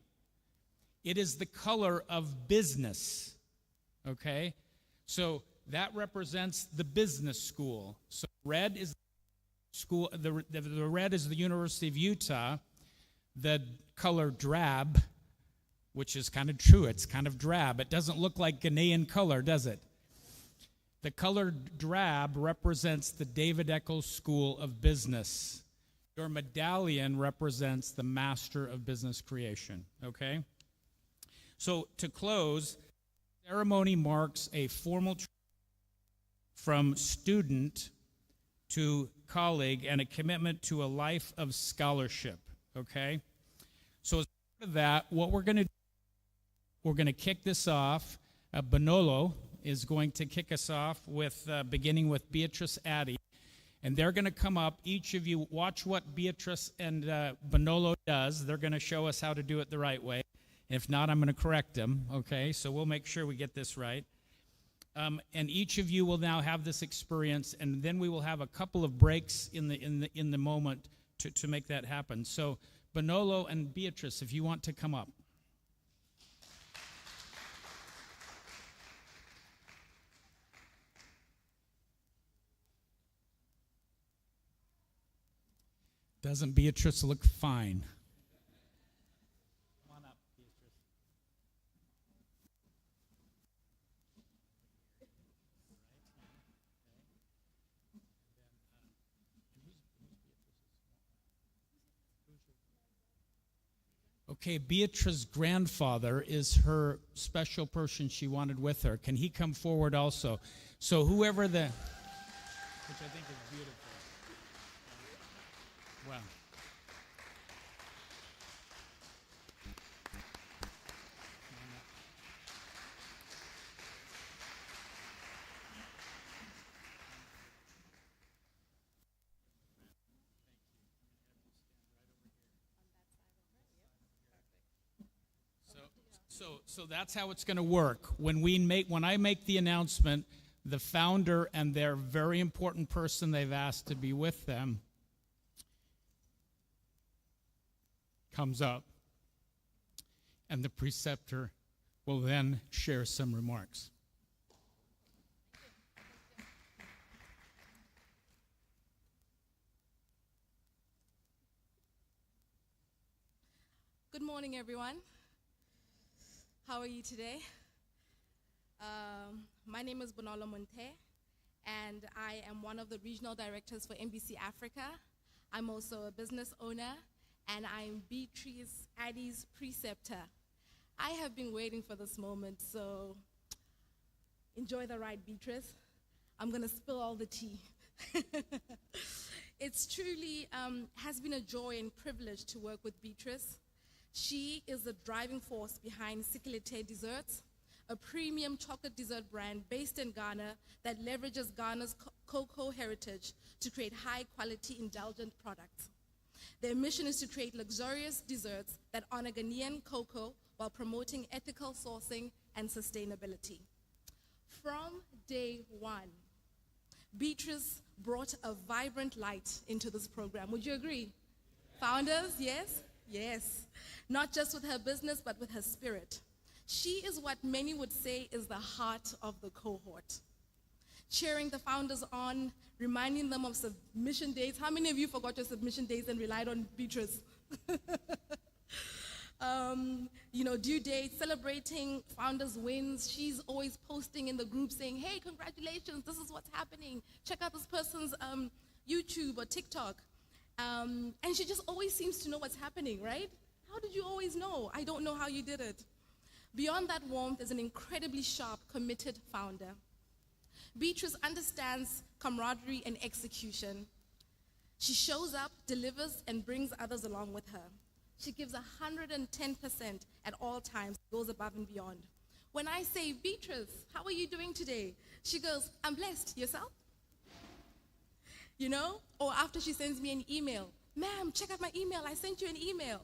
It is the color of business, okay? So that represents the business school. So red is school. The red is the University of Utah. The color drab, which is kind of true, it's kind of drab. It doesn't look like Ghanaian color, does it? The color drab represents the David Eccles School of Business. Your medallion represents the Master of Business Creation, okay? So to close, ceremony marks a formal from student to colleague and a commitment to a life of scholarship, okay? So as part of that, what we're going to kick this off. Bonolo is going to kick us off with beginning with Beatrice Addy. And they're going to come up. Each of you watch what Beatrice and Bonolo does. They're going to show us how to do it the right way. If not, I'm going to correct them, okay? So we'll make sure we get this right. And each of you will now have this experience, and then we will have a couple of breaks in the moment to make that happen. So Bonolo and Beatrice, if you want to come up. Doesn't Beatrice look fine? Come on up, Beatrice. Okay, Beatrice's grandfather is her special person she wanted with her. Can he come forward also? So whoever the... Which I think is beautiful. Wow. So that's how it's going to work. When I make the announcement, the founder and their very important person they've asked to be with them comes up, and the preceptor will then share some remarks. Good morning, everyone. How are you today? My name is Bonolo Monte, and I am one of the regional directors for MBC Africa. I'm also a business owner, and I'm Beatrice Addy's preceptor. I have been waiting for this moment, so enjoy the ride, Beatrice. I'm going to spill all the tea. It's truly has been a joy and privilege to work with Beatrice. She is the driving force behind Sikilete Desserts, a premium chocolate dessert brand based in Ghana that leverages Ghana's cocoa heritage to create high-quality, indulgent products. Their mission is to create luxurious desserts that honor Ghanaian cocoa while promoting ethical sourcing and sustainability. From day one, Beatrice brought a vibrant light into this program. Would you agree? Founders, yes? Yes. Not just with her business, but with her spirit. She is what many would say is the heart of the cohort. Cheering the founders on, reminding them of submission days. How many of you forgot your submission days and relied on Beatrice? Due dates, celebrating founders' wins. She's always posting in the group saying, hey, congratulations, this is what's happening. Check out this person's YouTube or TikTok. And she just always seems to know what's happening, right? How did you always know? I don't know how you did it. Beyond that warmth is an incredibly sharp, committed founder. Beatrice understands camaraderie and execution. She shows up, delivers, and brings others along with her. She gives 110% at all times, goes above and beyond. When I say, Beatrice, how are you doing today? She goes, I'm blessed. Yourself? Or after she sends me an email, ma'am, check out my email. I sent you an email.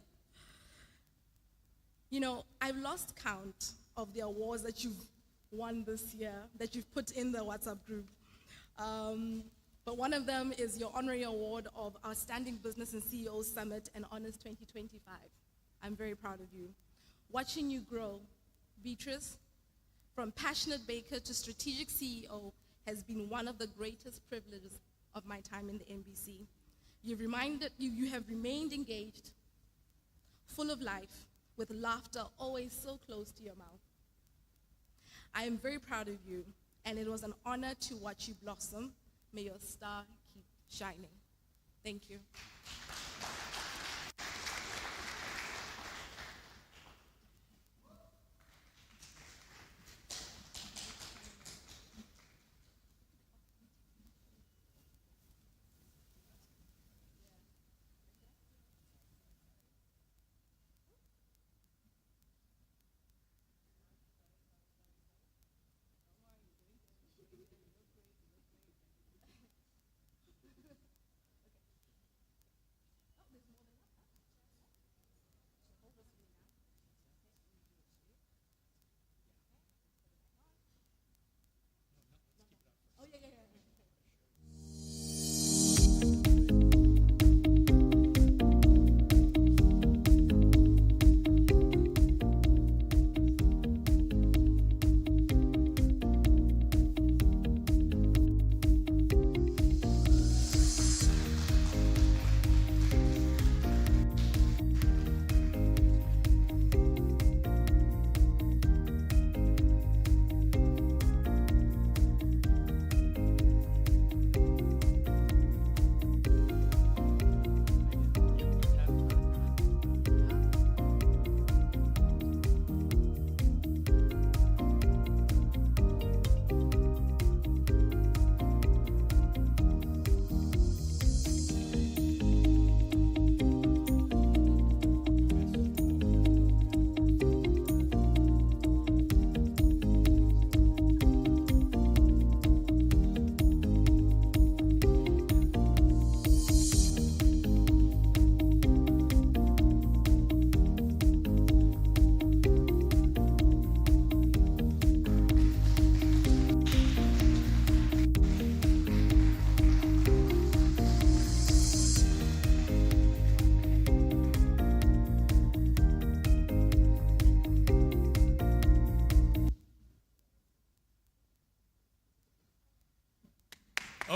I've lost count of the awards that you've won this year, that you've put in the WhatsApp group. But one of them is your honorary award of Outstanding Business and CEO Summit and Honors 2025. I'm very proud of you. Watching you grow, Beatrice, from passionate baker to strategic CEO, has been one of the greatest privileges of my time in the MBC. You have remained engaged, full of life, with laughter always so close to your mouth. I am very proud of you, and it was an honor to watch you blossom. May your star keep shining. Thank you.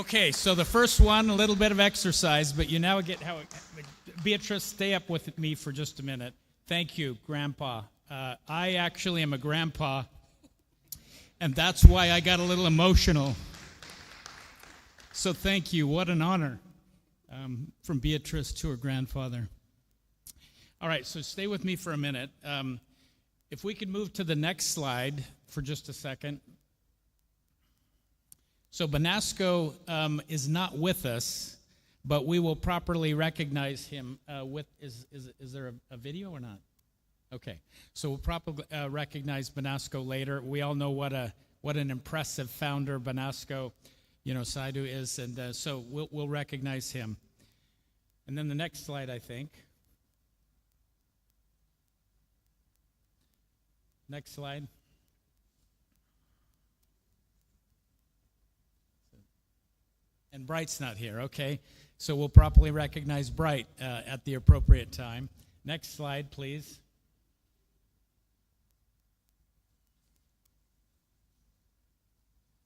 Okay, so the first one, a little bit of exercise, but you now get how Beatrice, stay up with me for just a minute. Thank you, Grandpa. I actually am a grandpa, and that's why I got a little emotional. So thank you. What an honor from Beatrice to her grandfather. All right, so stay with me for a minute. If we could move to the next slide for just a second. So Benasco is not with us, but we will properly recognize him is there a video or not? Okay, so we'll probably recognize Benasco later. We all know what an impressive founder Benasco, Saidu is, and so we'll recognize him. And then the next slide, I think. Next slide. And Bright's not here, okay? So we'll properly recognize Bright at the appropriate time. Next slide, please.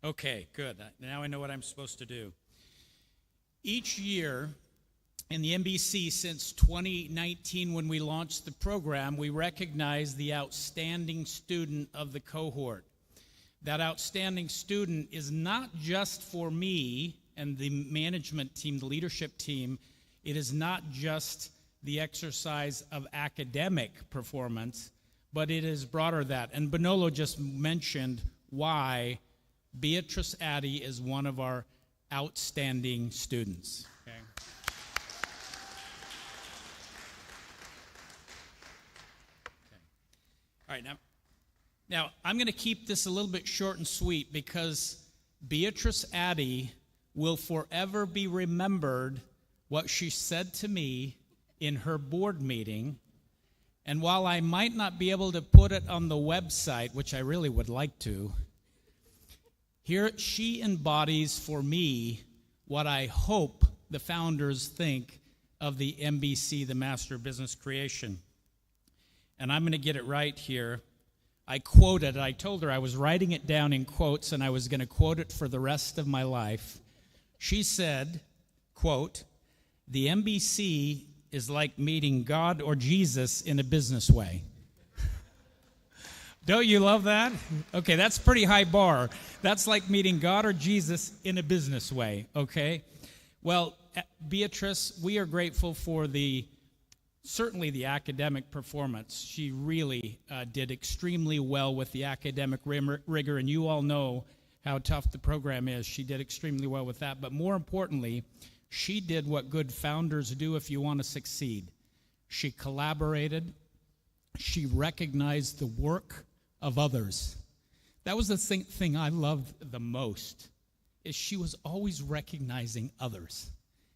Okay, good. Now I know what I'm supposed to do. Each year in the MBC since 2019, when we launched the program, we recognize the outstanding student of the cohort. That outstanding student is not just for me and the management team, the leadership team. It is not just the exercise of academic performance, but it is broader than that. And Bonolo just mentioned why Beatrice Addy is one of our outstanding students. Okay. All right, now I'm going to keep this a little bit short and sweet because Beatrice Addy will forever be remembered what she said to me in her board meeting. And while I might not be able to put it on the website, which I really would like to, here she embodies for me what I hope the founders think of the MBC, the Master of Business Creation. And I'm going to get it right here. I quoted, I told her I was writing it down in quotes and I was going to quote it for the rest of my life. She said, quote, "The MBC is like meeting God or Jesus in a business way." Don't you love that? Okay, that's a pretty high bar. That's like meeting God or Jesus in a business way, okay? Well, Beatrice, we are grateful for certainly the academic performance. She really did extremely well with the academic rigor, and you all know how tough the program is. She did extremely well with that, but more importantly, she did what good founders do if you want to succeed. She collaborated. She recognized the work of others. That was the thing I loved the most, is she was always recognizing others.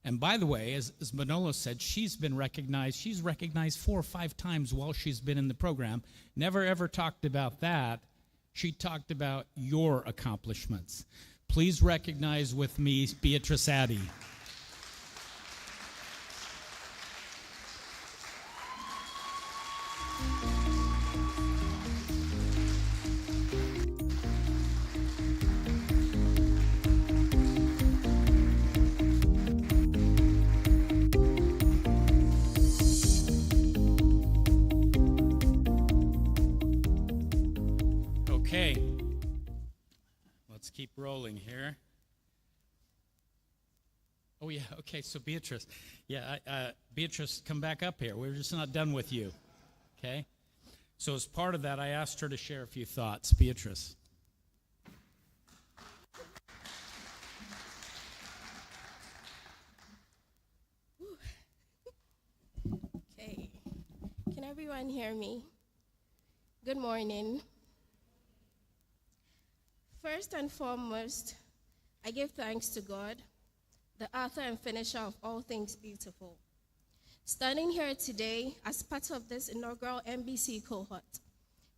And by the way, as Manolo said, she's recognized 4 or 5 times while she's been in the program. Never ever talked about that. She talked about your accomplishments. Please recognize with me Beatrice Addy. Okay, let's keep rolling here. Oh yeah, okay, so Beatrice. Yeah, Beatrice, come back up here. We're just not done with you, okay? So as part of that, I asked her to share a few thoughts. Beatrice. Okay, can everyone hear me? Good morning. First and foremost, I give thanks to God, the author and finisher of all things beautiful. Standing here today as part of this inaugural MBC cohort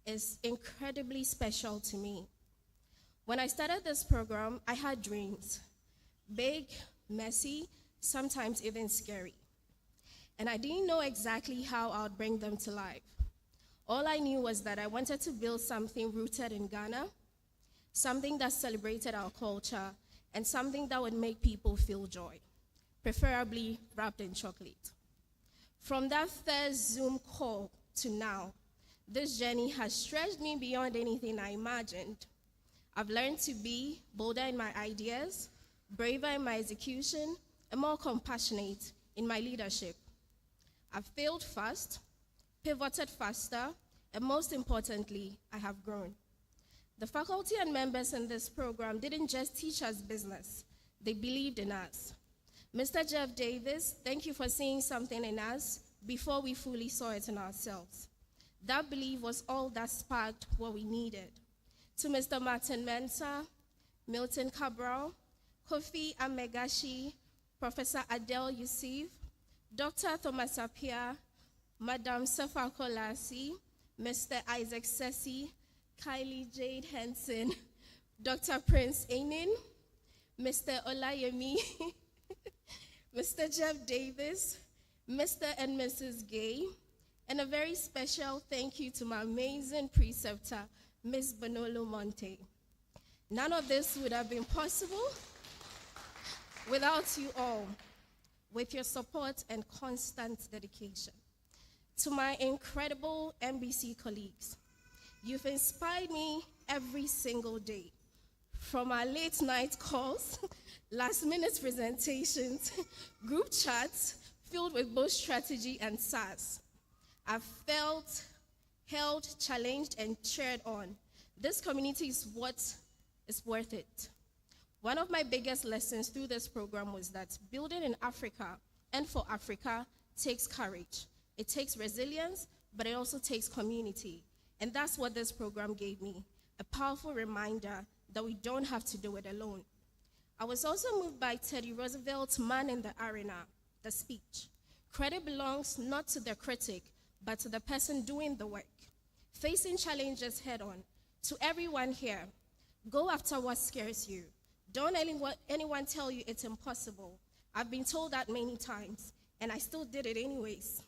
is incredibly special to me. When I started this program, I had dreams, big, messy, sometimes even scary. And I didn't know exactly how I would bring them to life. All I knew was that I wanted to build something rooted in Ghana, something that celebrated our culture, and something that would make people feel joy, preferably wrapped in chocolate. From that first Zoom call to now, this journey has stretched me beyond anything I imagined. I've learned to be bolder in my ideas, braver in my execution, and more compassionate in my leadership. I've failed fast, pivoted faster, and most importantly, I have grown. The faculty and members in this program didn't just teach us business, they believed in us. Mr. Jeff Davis, thank you for seeing something in us before we fully saw it in ourselves. That belief was all that sparked what we needed. To Mr. Martin Mensah, Milton Cabral, Kofi Amegashi, Professor Adele Yusuf, Dr. Thomas Appiah, Madam Safa Kolasi, Mr. Isaac Sessi, Kylie Jade Henson, Dr. Prince Ainin, Mr. Olayemi, Mr. Jeff Davis, Mr. and Mrs. Gay, and a very special thank you to my amazing preceptor, Ms. Bonolo Monte. None of this would have been possible without you all, with your support and constant dedication. To my incredible MBC colleagues, you've inspired me every single day. From our late night calls, last minute presentations, group chats filled with both strategy and SaaS. I've felt, held, challenged, and cheered on. This community is what is worth it. One of my biggest lessons through this program was that building in Africa and for Africa takes courage. It takes resilience, but it also takes community. And that's what this program gave me, a powerful reminder that we don't have to do it alone. I was also moved by Teddy Roosevelt's Man in the Arena, the speech. Credit belongs not to the critic, but to the person doing the work. Facing challenges head on. To everyone here, go after what scares you. Don't let anyone tell you it's impossible. I've been told that many times, and I still did it anyways.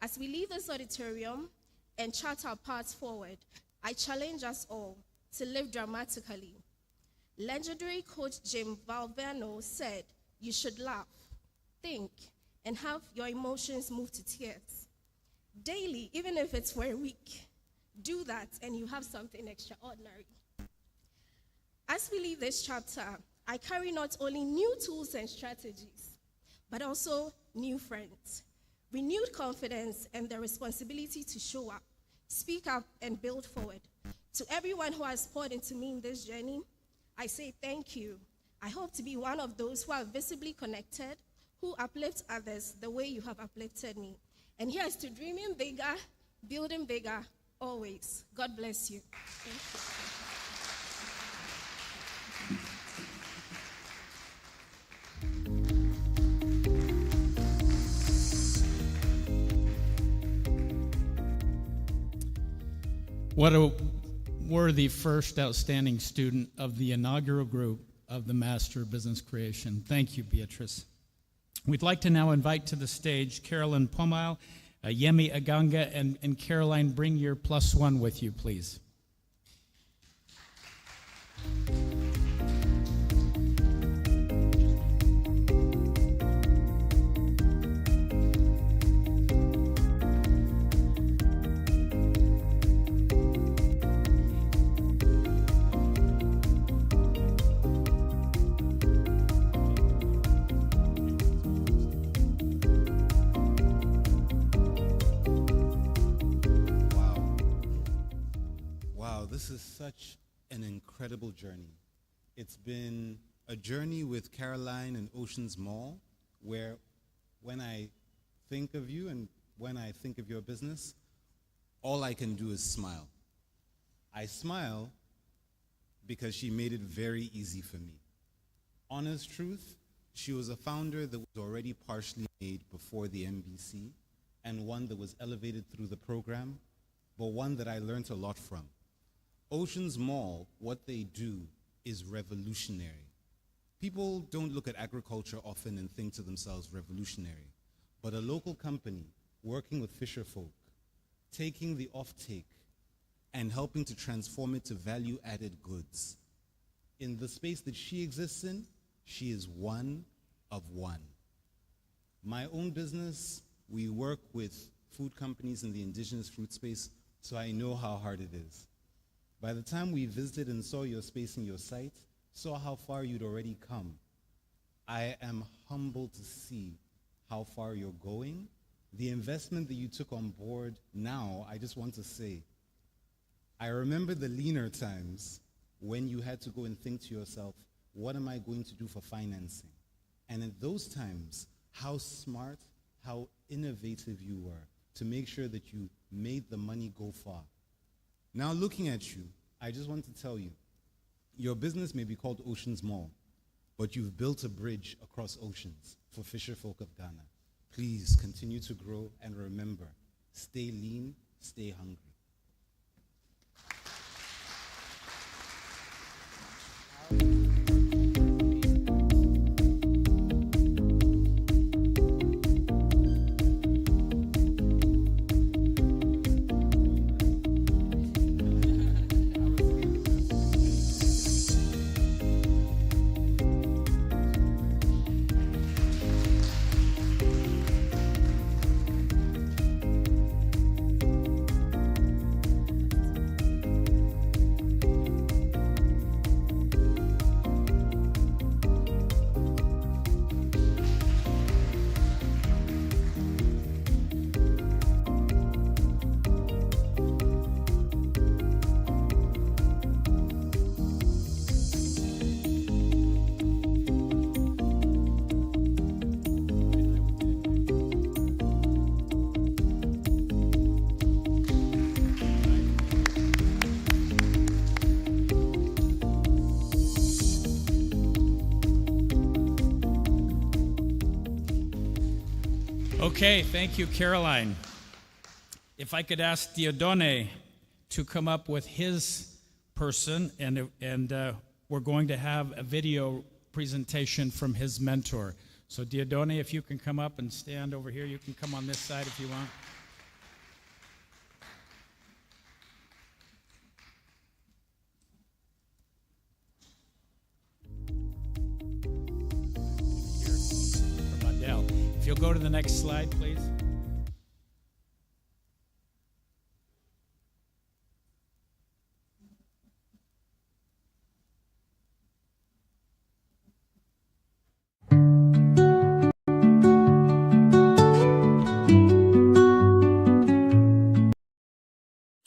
As we leave this auditorium and chart our paths forward, I challenge us all to live dramatically. Legendary coach Jim Valvano said, you should laugh, think, and have your emotions move to tears. Daily, even if it's for a week, do that and you have something extraordinary. As we leave this chapter, I carry not only new tools and strategies, but also new friends, renewed confidence, and the responsibility to show up, speak up, and build forward. To everyone who has poured into me in this journey, I say thank you. I hope to be one of those who are visibly connected, who uplift others the way you have uplifted me. And here's to dreaming bigger, building bigger, always. God bless you. Thank you. What a worthy first outstanding student of the inaugural group of the Master of Business Creation. Thank you, Beatrice. We'd like to now invite to the stage Carolyn Pomal, Yemi Aganga, and Caroline, bring your +1 with you, please. This is such an incredible journey. It's been a journey with Caroline and Oceans Mall, where when I think of you and when I think of your business, all I can do is smile. I smile because she made it very easy for me. Honest truth, she was a founder that was already partially made before the MBC, and one that was elevated through the program, but one that I learned a lot from. Oceans Mall, what they do is revolutionary. People don't look at agriculture often and think to themselves revolutionary, but a local company working with fisher folk, taking the offtake and helping to transform it to value-added goods. In the space that she exists in, She is one of one. My own business, we work with food companies in the indigenous fruit space, so I know how hard it is. By the time we visited and saw your space and your site, saw how far you'd already come, I am humbled to see how far you're going. The investment that you took on board now, I just want to say, I remember the leaner times when you had to go and think to yourself, what am I going to do for financing? And at those times, how smart, how innovative you were to make sure that you made the money go far. Now looking at you, I just want to tell you, your business may be called Oceans Mall, but you've built a bridge across oceans for fisher folk of Ghana. Please continue to grow, and remember, stay lean, stay hungry. Okay, thank you, Caroline. If I could ask Diodone to come up with his person, and we're going to have a video presentation from his mentor. So Diodone, if you can come up and stand over here, you can come on this side if you want. From Adele. If you'll go to the next slide, please.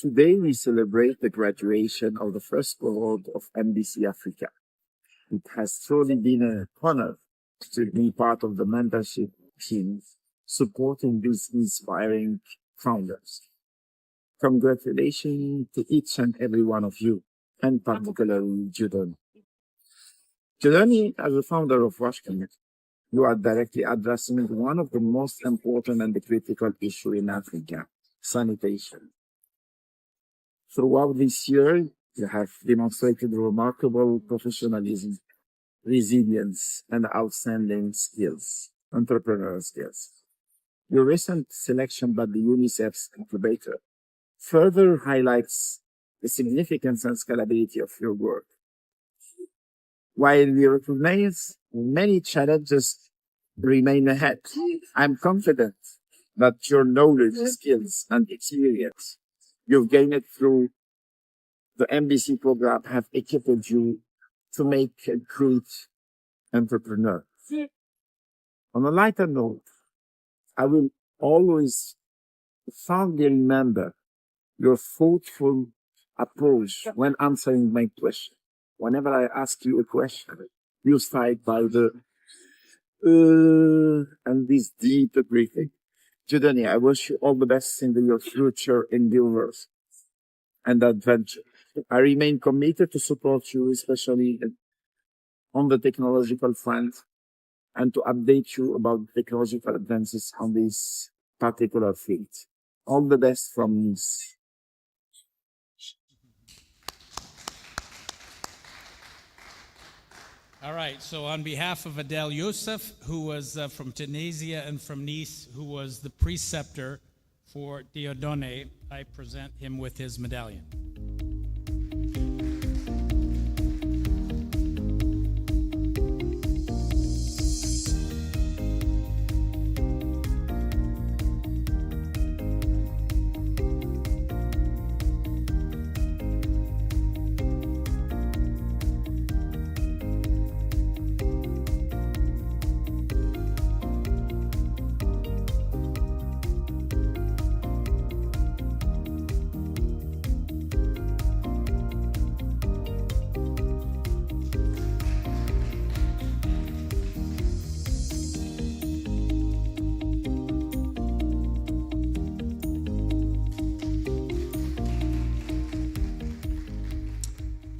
Today we celebrate the graduation of the first cohort of MBC Africa. It has truly been an honor to be part of the mentorship team supporting these inspiring founders. Congratulations to each and every one of you, and particularly Judon. Judoni, as a founder of Washington, you are directly addressing one of the most important and the critical issue in Africa, sanitation. Throughout this year, you have demonstrated remarkable professionalism, resilience, and outstanding skills, entrepreneurial skills. Your recent selection by the UNICEF's incubator further highlights the significance and scalability of your work. While we recognize many challenges remain ahead, I'm confident that your knowledge, skills, and experience you've gained through the MBC program have equipped you to make a great entrepreneur. On a lighter note, I will always fondly remember your thoughtful approach when answering my question. Whenever I ask you a question, you start by the and this deep breathing. Judoni, I wish you all the best in your future endeavors and adventure. I remain committed to support you, especially on the technological front, and to update you about technological advances on this particular field. All the best from me. All right, so on behalf of Adel Youssef, who was from Tunisia, and from Nice, who was the preceptor for Diodone, I present him with his medallion.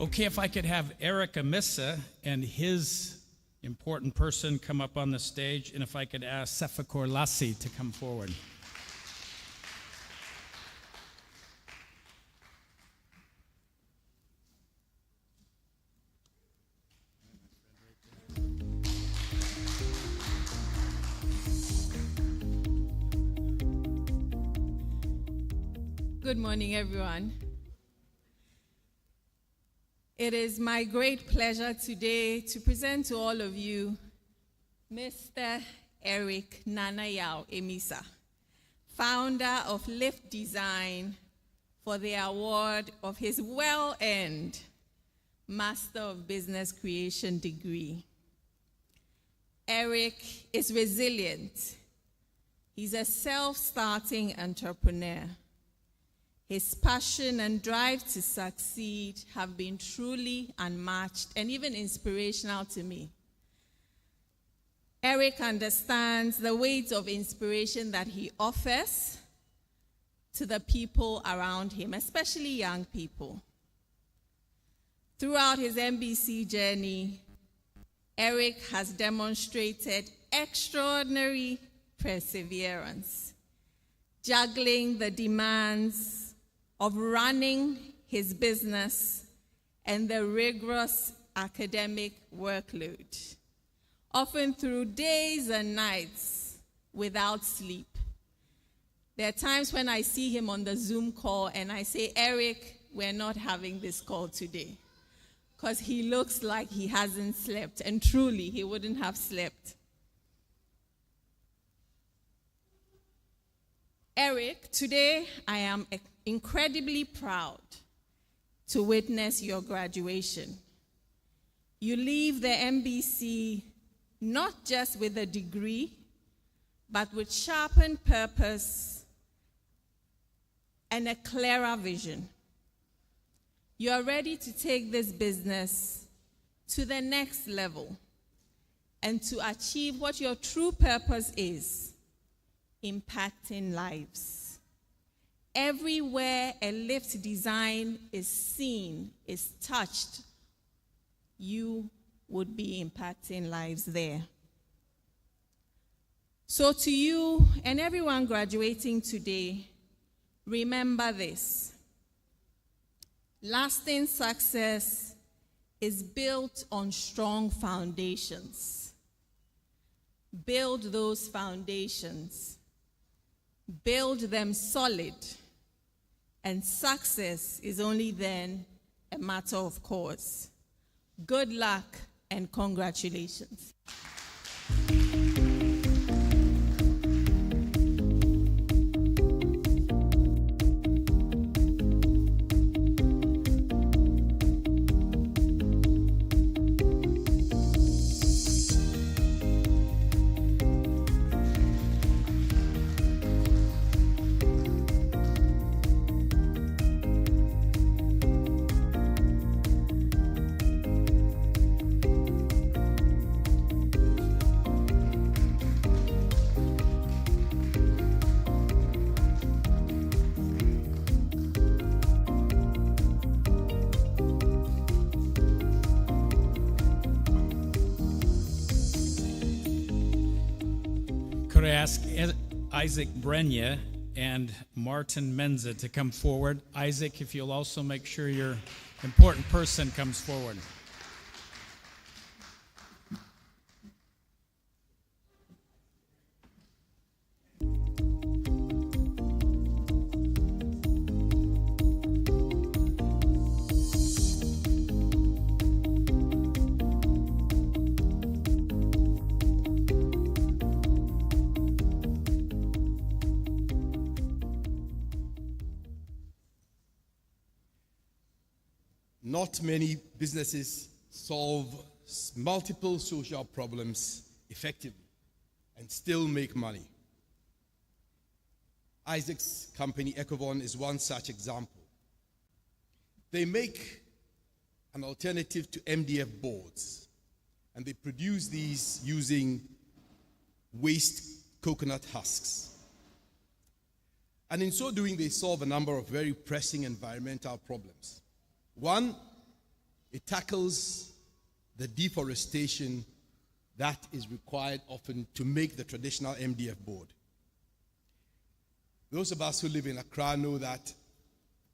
Okay, if I could have Eric Amissa and his important person come up on the stage, and if I could ask Sefakor Lassi to come forward. Good morning, everyone. It is my great pleasure today to present to all of you Mr. Eric Nanayao Emisa, founder of Lift Design, for the award of his well-earned Master of Business Creation degree. Eric is resilient. He's a self-starting entrepreneur. His passion and drive to succeed have been truly unmatched and even inspirational to me. Eric understands the weight of inspiration that he offers to the people around him, especially young people. Throughout his MBC journey, Eric has demonstrated extraordinary perseverance, juggling the demands of running his business and the rigorous academic workload, often through days and nights without sleep. There are times when I see him on the Zoom call and I say, Eric, we're not having this call today, because he looks like he hasn't slept, and truly he wouldn't have slept. Eric, today I am incredibly proud to witness your graduation. You leave the MBC not just with a degree, but with sharpened purpose and a clearer vision. You are ready to take this business to the next level and to achieve what your true purpose is: impacting lives. Everywhere a Lift Design is seen, is touched, you would be impacting lives there. So to you and everyone graduating today, remember this: lasting success is built on strong foundations. Build those foundations. Build them solid. And success is only then a matter of course. Good luck and congratulations. Could I ask Isaac Brenya and Martin Menza to come forward? Isaac, if you'll also make sure your important person comes forward. Not many businesses solve multiple social problems effectively and still make money. Isaac's company, Ecovon, is one such example. They make an alternative to MDF boards, and they produce these using waste coconut husks. And in so doing, they solve a number of very pressing environmental problems. One It tackles the deforestation that is required often to make the traditional MDF board. Those of us who live in Accra know that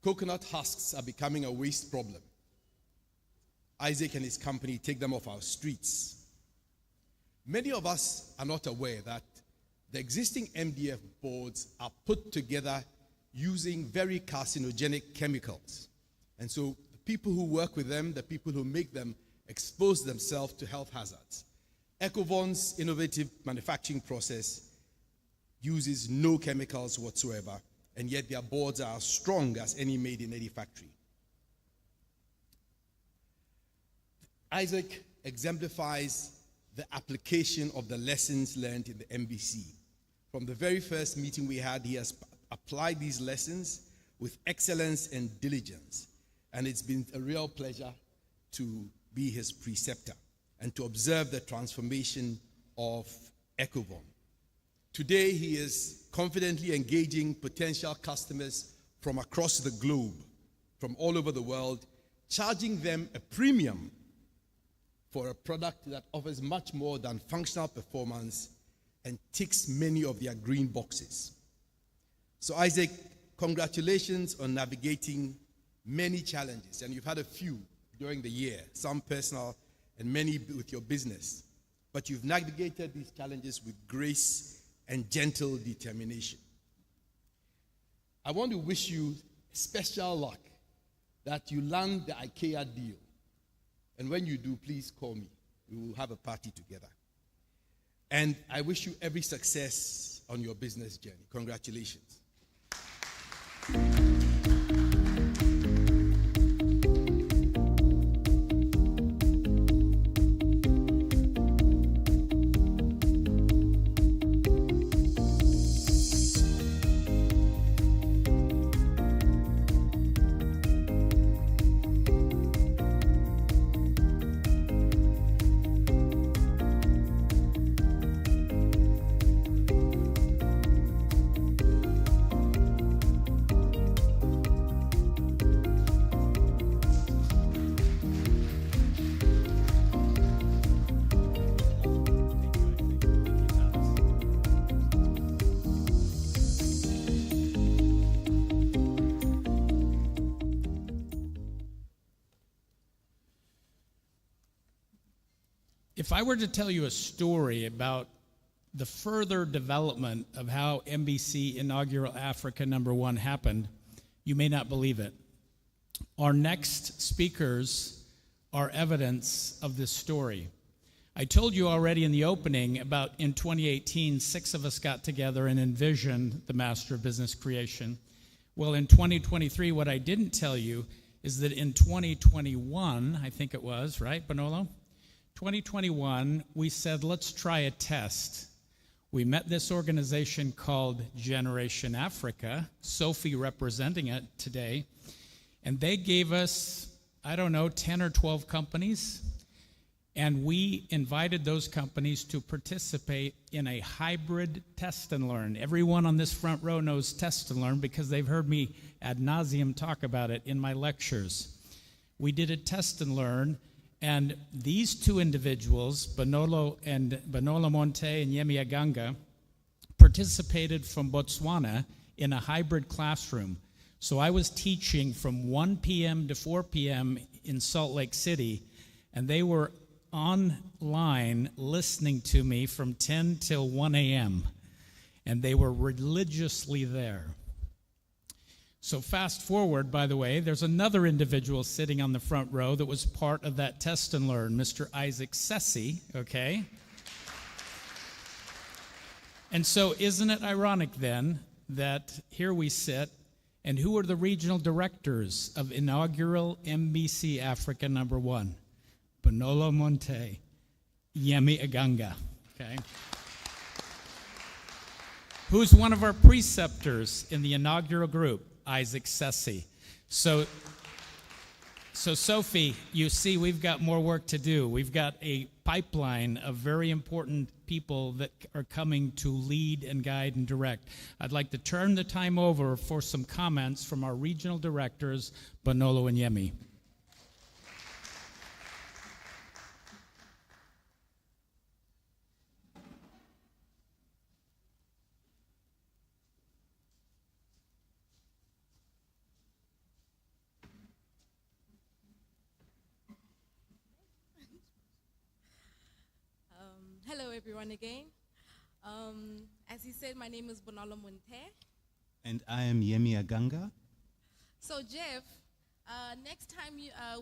coconut husks are becoming a waste problem. Isaac and his company take them off our streets. Many of us are not aware that the existing MDF boards are put together using very carcinogenic chemicals. And so the people who work with them, the people who make them, expose themselves to health hazards. Ecovon's innovative manufacturing process uses no chemicals whatsoever, and yet their boards are as strong as any made in any factory. Isaac exemplifies the application of the lessons learned in the MBC. From the very first meeting we had, he has applied these lessons with excellence and diligence, and it's been a real pleasure to be his preceptor and to observe the transformation of Ecovon. Today, he is confidently engaging potential customers from across the globe, from all over the world, charging them a premium for a product that offers much more than functional performance and ticks many of their green boxes. So Isaac, congratulations on navigating many challenges, and you've had a few during the year, some personal and many with your business. But you've navigated these challenges with grace and gentle determination. I want to wish you special luck that you land the IKEA deal. And when you do, please call me. We will have a party together. And I wish you every success on your business journey. Congratulations. If I were to tell you a story about the further development of how MBC Inaugural Africa #1 happened, you may not believe it. Our next speakers are evidence of this story. I told you already in the opening about in 2018, 6 of us got together and envisioned the Master of Business Creation. Well, in 2023, what I didn't tell you is that in 2021, I think it was, right, Bonolo? 2021, we said, let's try a test. We met this organization called Generation Africa, Sophie representing it today, and they gave us, 10 or 12 companies, and we invited those companies to participate in a hybrid test and learn. Everyone on this front row knows test and learn because they've heard me ad nauseum talk about it in my lectures. We did a test and learn, and these 2 individuals, Bonolo Monte and Yemi Aganga, participated from Botswana in a hybrid classroom. So I was teaching from 1 p.m. to 4 p.m. in Salt Lake City, and they were online listening to me from 10 till 1 a.m., and they were religiously there. So fast forward, by the way, there's another individual sitting on the front row that was part of that test and learn, Mr. Isaac Sessi, okay? And so isn't it ironic then that here we sit, and who are the regional directors of inaugural MBC Africa #1? Bonolo Monte, Yemi Aganga, okay? Who's one of our preceptors in the inaugural group? Isaac Sessi. So Sophie, you see we've got more work to do. We've got a pipeline of very important people that are coming to lead and guide and direct. I'd like to turn the time over for some comments from our regional directors, Bonolo and Yemi. everyone, again. As he said, my name is Bonolo Munte. And I am Yemi Aganga. So, Jeff, next time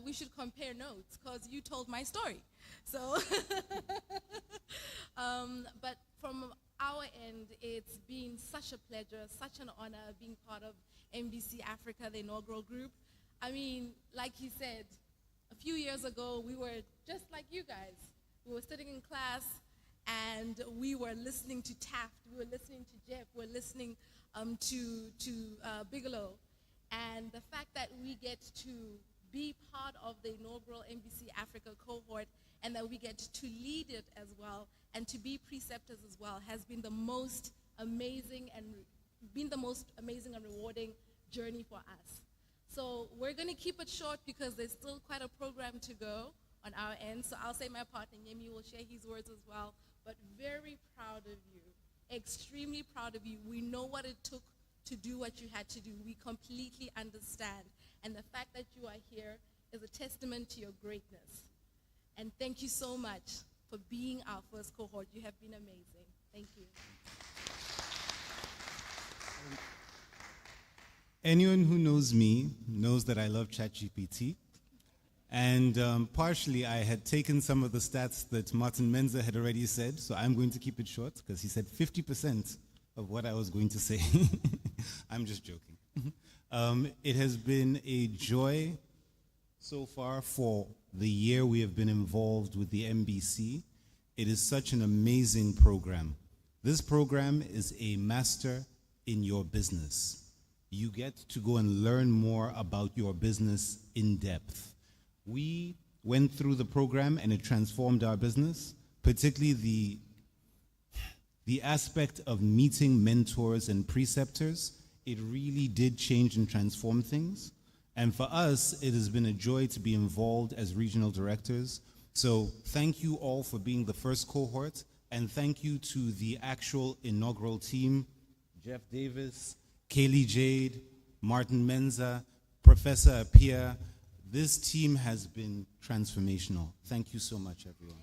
we should compare notes because you told my story. So, but from our end, it's been such a pleasure, such an honor being part of MBC Africa, the inaugural group. I mean, like he said, a few years ago, we were just like you guys. We were sitting in class and we were listening to Taft, we were listening to Jeff, we were listening to Bigelow. And the fact that we get to be part of the inaugural MBC Africa cohort and that we get to lead it as well and to be preceptors as well has been the most amazing and rewarding journey for us. So we're going to keep it short because there's still quite a program to go on our end. So I'll say my partner, Yemi, will share his words as well. But very proud of you, extremely proud of you. We know what it took to do what you had to do. We completely understand. And the fact that you are here is a testament to your greatness. And thank you so much for being our first cohort. You have been amazing. Thank you. Anyone who knows me knows that I love ChatGPT. And partially, I had taken some of the stats that Martin Menza had already said, so I'm going to keep it short because he said 50% of what I was going to say. I'm just joking. It has been a joy so far for the year we have been involved with the MBC. It is such an amazing program. This program is a master in your business. You get to go and learn more about your business in depth. We went through the program and it transformed our business, particularly the aspect of meeting mentors and preceptors. It really did change and transform things. And for us, it has been a joy to be involved as regional directors. So thank you all for being the first cohort, and thank you to the actual inaugural team, Jeff Davis, Kaylee Jade, Martin Menza, Professor Apia. This team has been transformational. Thank you so much, everyone.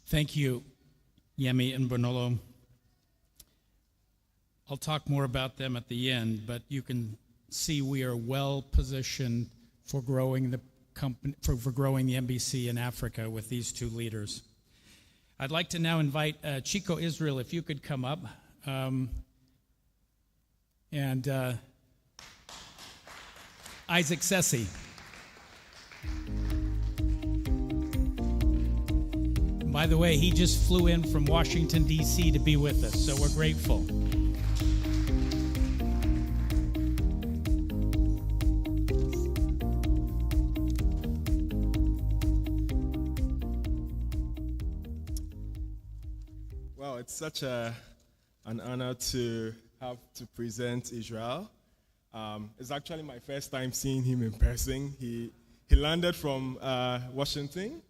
Thank you, Yemi and Bonolo. I'll talk more about them at the end, but you can see we are well positioned for growing the company, for growing the MBC in Africa with these two leaders. I'd like to now invite Chico Israel, if you could come up, and Isaac Sessi. By the way, he just flew in from Washington, D.C. to be with us, so we're grateful. Well, it's such an honor to have to present Israel. It's actually my first time seeing him in person. He landed from Washington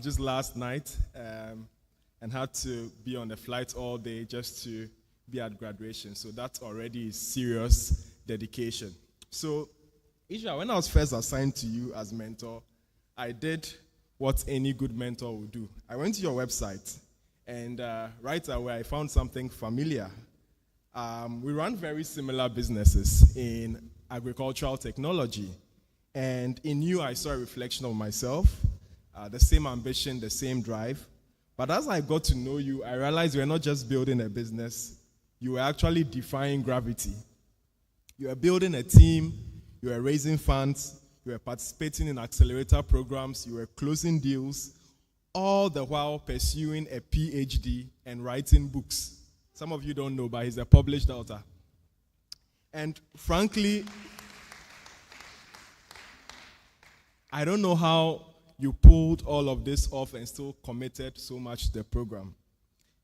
just last night and had to be on the flight all day just to be at graduation. So that already is serious dedication. So, Israel, when I was first assigned to you as mentor, I did what any good mentor would do. I went to your website, and right away I found something familiar. We run very similar businesses in agricultural technology. And in you, I saw a reflection of myself. The same ambition, the same drive. But as I got to know you, I realized you were not just building a business, you were actually defying gravity. You were building a team, you were raising funds, you were participating in accelerator programs, you were closing deals, all the while pursuing a PhD and writing books. Some of you don't know, but he's a published author. And frankly, I don't know how you pulled all of this off and still committed so much to the program.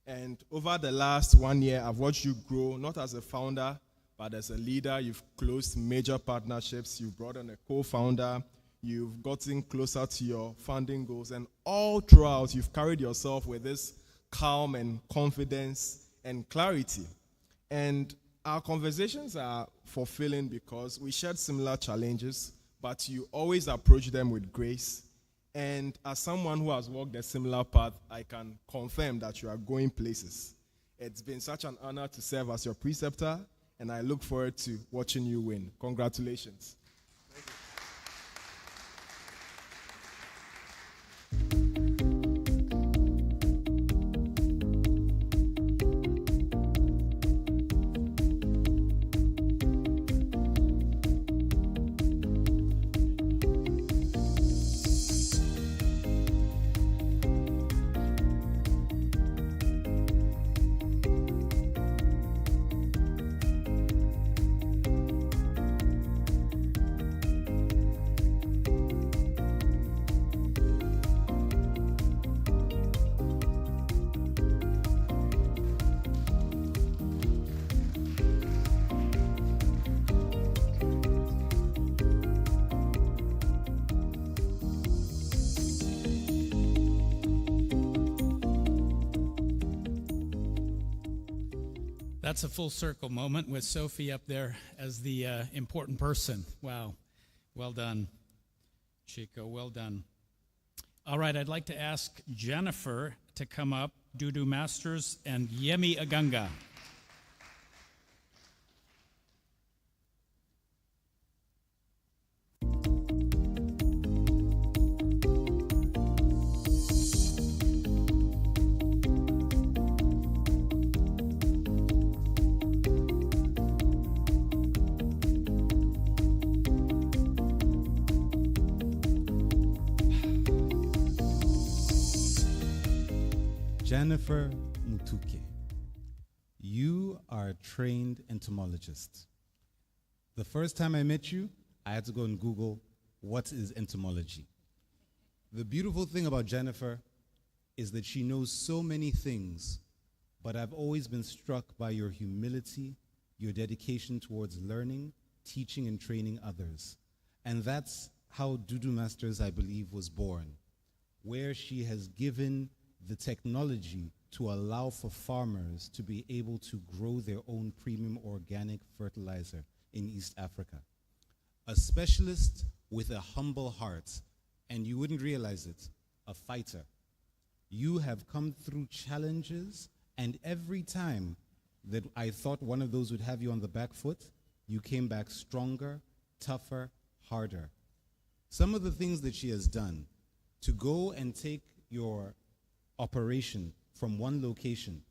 And over the last 1 year, I've watched you grow, not as a founder, but as a leader. You've closed major partnerships. You've brought on a co-founder. You've gotten closer to your funding goals. And all throughout, you've carried yourself with this calm and confidence and clarity. And our conversations are fulfilling because we shared similar challenges, but you always approach them with grace. And as someone who has walked a similar path, I can confirm that you are going places. It's been such an honor to serve as your preceptor, and I look forward to watching you win. Congratulations. That's a full circle moment with Sophie up there as the important person. Wow. Well done, Chico. Well done. All right, I'd like to ask Jennifer to come up, Dudu Masters, and Yemi Aganga. Jennifer Mutuke, you are a trained entomologist. The first time I met you, I had to go and Google, what is entomology? The beautiful thing about Jennifer is that she knows so many things, but I've always been struck by your humility, your dedication towards learning, teaching, and training others. And that's how Dudu Masters, I believe, was born, where she has given the technology to allow for farmers to be able to grow their own premium organic fertilizer in East Africa. A specialist with a humble heart, and you wouldn't realize it, a fighter. You have come through challenges, and every time that I thought one of those would have you on the back foot, you came back stronger, tougher, harder. Some of the things that she has done to go and take your operation from one location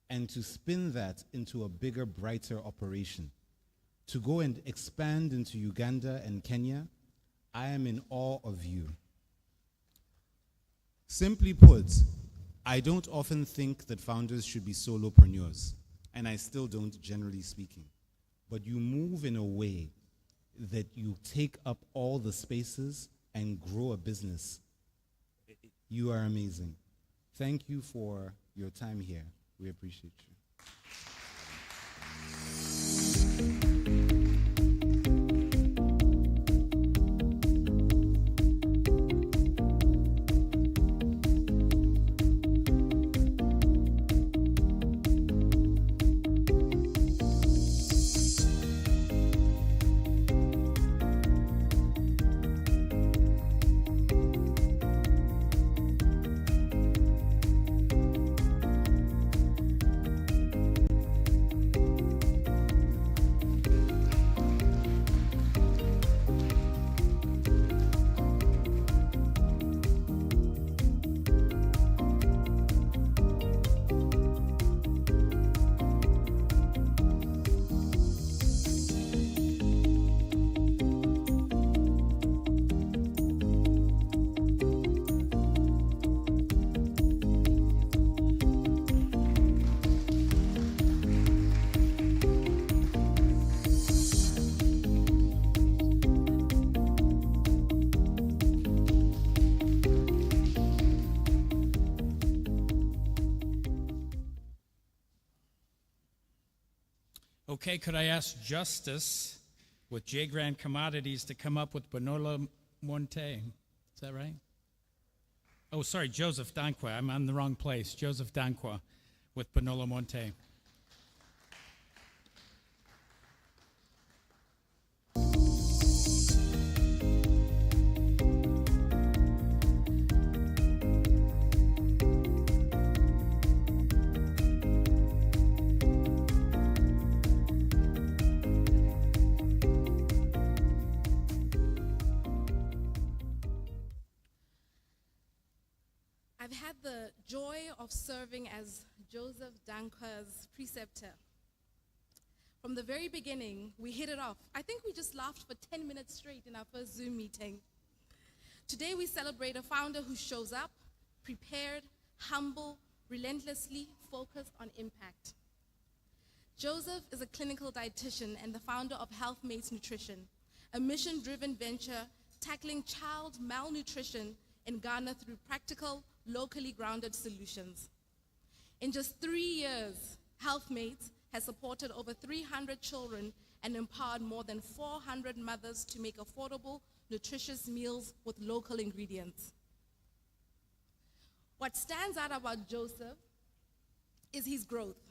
and to spin that into a bigger, brighter operation, to go and expand into Uganda and Kenya, I am in awe of you. Simply put, I don't often think that founders should be solopreneurs, and I still don't, generally speaking. But you move in a way that you take up all the spaces and grow a business. You are amazing. Thank you for your time here. We appreciate you. Okay, could I ask Justice with J. Grand Commodities to come up with Bonola Monte? Is that right? Oh, sorry, Joseph Dankwa. I'm on the wrong place. Joseph Dankwa with Bonolo Monte. I've had the joy of serving as Joseph Dankwa's preceptor. From the very beginning, we hit it off. I think we just laughed for 10 minutes straight in our first Zoom meeting. Today, we celebrate a founder who shows up, prepared, humble, relentlessly focused on impact. Joseph is a clinical dietitian and the founder of HealthMates Nutrition, a mission-driven venture tackling child malnutrition in Ghana through practical, locally grounded solutions. In just 3 years, HealthMates has supported over 300 children and empowered more than 400 mothers to make affordable, nutritious meals with local ingredients. What stands out about Joseph is his growth.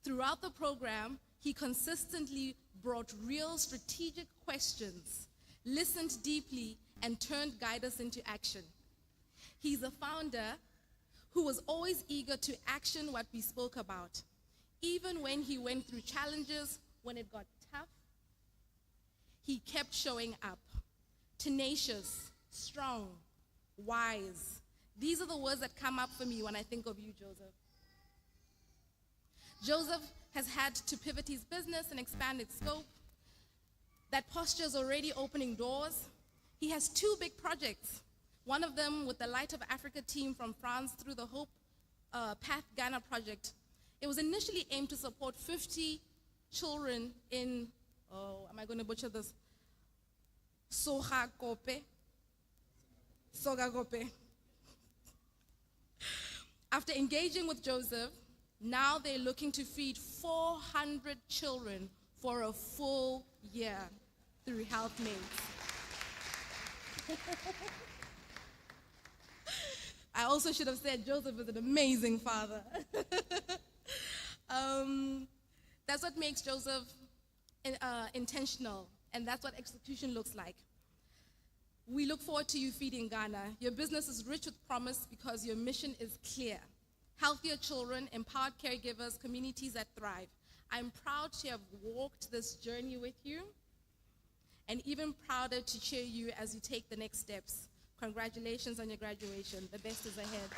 Throughout the program, he consistently brought real strategic questions, listened deeply, and turned guidance into action. He's a founder who was always eager to action what we spoke about. Even when he went through challenges, when it got tough, he kept showing up. Tenacious, strong, wise. These are the words that come up for me when I think of you, Joseph. Joseph has had to pivot his business and expand its scope. That posture is already opening doors. He has 2 big projects. One of them with the Light of Africa team from France through the Hope Path Ghana project. It was initially aimed to support 50 children in, am I going to butcher this? Sogakope. After engaging with Joseph, now they're looking to feed 400 children for a full year through HealthMates. I also should have said Joseph is an amazing father. That's what makes Joseph intentional, and that's what execution looks like. We look forward to you feeding Ghana. Your business is rich with promise because your mission is clear. Healthier children, empowered caregivers, communities that thrive. I'm proud to have walked this journey with you, and even prouder to cheer you as you take the next steps. Congratulations on your graduation. The best is ahead.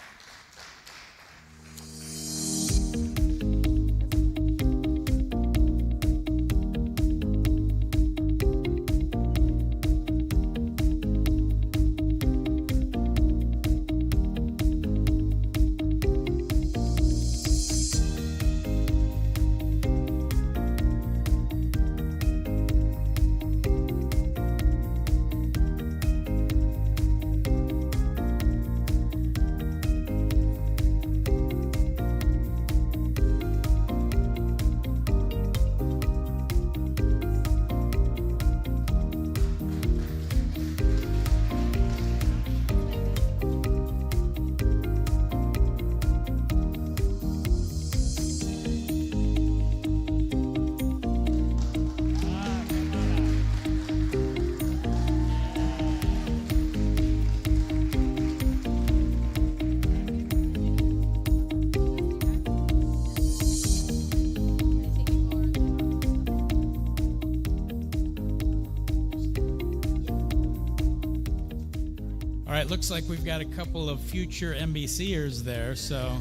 All right, looks like we've got a couple of future MBCers there, so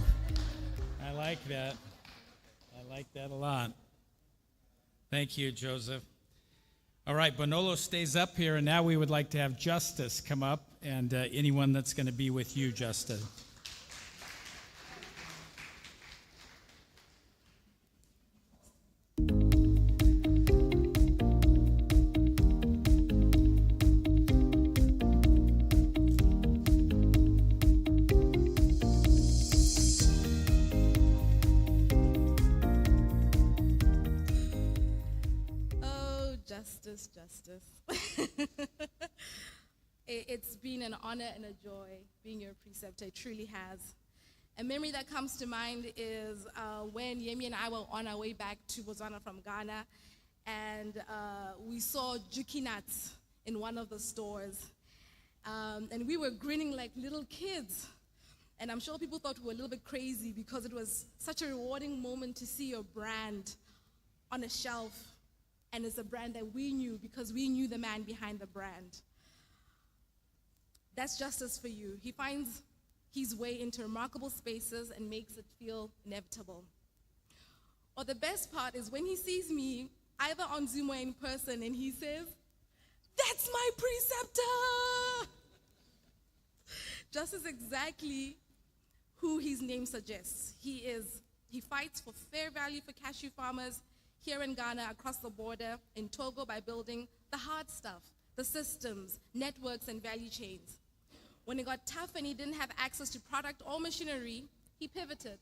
I like that. I like that a lot. Thank you, Joseph. All right, Bonolo stays up here, and now we would like to have Justice come up, and anyone that's going to be with you, Justice. Justice. It's been an honor and a joy being your preceptor. It truly has. A memory that comes to mind is when Yemi and I were on our way back to Botswana from Ghana, and we saw Juki nuts in one of the stores. And we were grinning like little kids. And I'm sure people thought we were a little bit crazy because it was such a rewarding moment to see your brand on a shelf. And it's a brand that we knew because we knew the man behind the brand. That's justice for you. He finds his way into remarkable spaces and makes it feel inevitable. Or the best part is when he sees me, either on Zoom or in person, and he says, "That's my preceptor!" Just as exactly who his name suggests. He fights for fair value for cashew farmers here in Ghana, across the border, in Togo, by building the hard stuff, the systems, networks, and value chains. When it got tough and he didn't have access to product or machinery, he pivoted,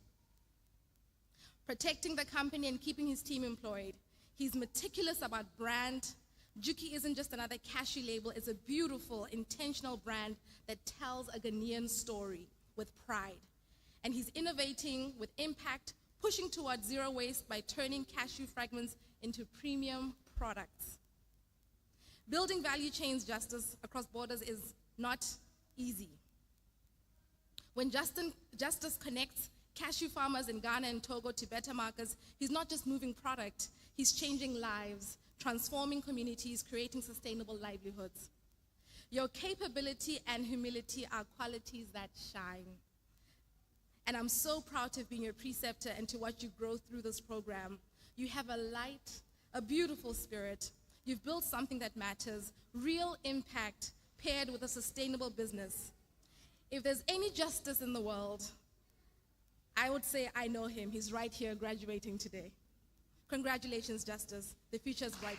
protecting the company and keeping his team employed. He's meticulous about brand. Juki isn't just another cashew label, it's a beautiful, intentional brand that tells a Ghanaian story with pride. And he's innovating with impact, pushing towards zero waste by turning cashew fragments into premium products. Building value chains justice across borders is not easy. When justice connects cashew farmers in Ghana and Togo to better markets, he's not just moving product, he's changing lives, transforming communities, creating sustainable livelihoods. Your capability and humility are qualities that shine. And I'm so proud to have been your preceptor and to watch you grow through this program. You have a light, a beautiful spirit. You've built something that matters, real impact paired with a sustainable business. If there's any justice in the world, I would say I know him. He's right here graduating today. Congratulations, Justice. The future is bright.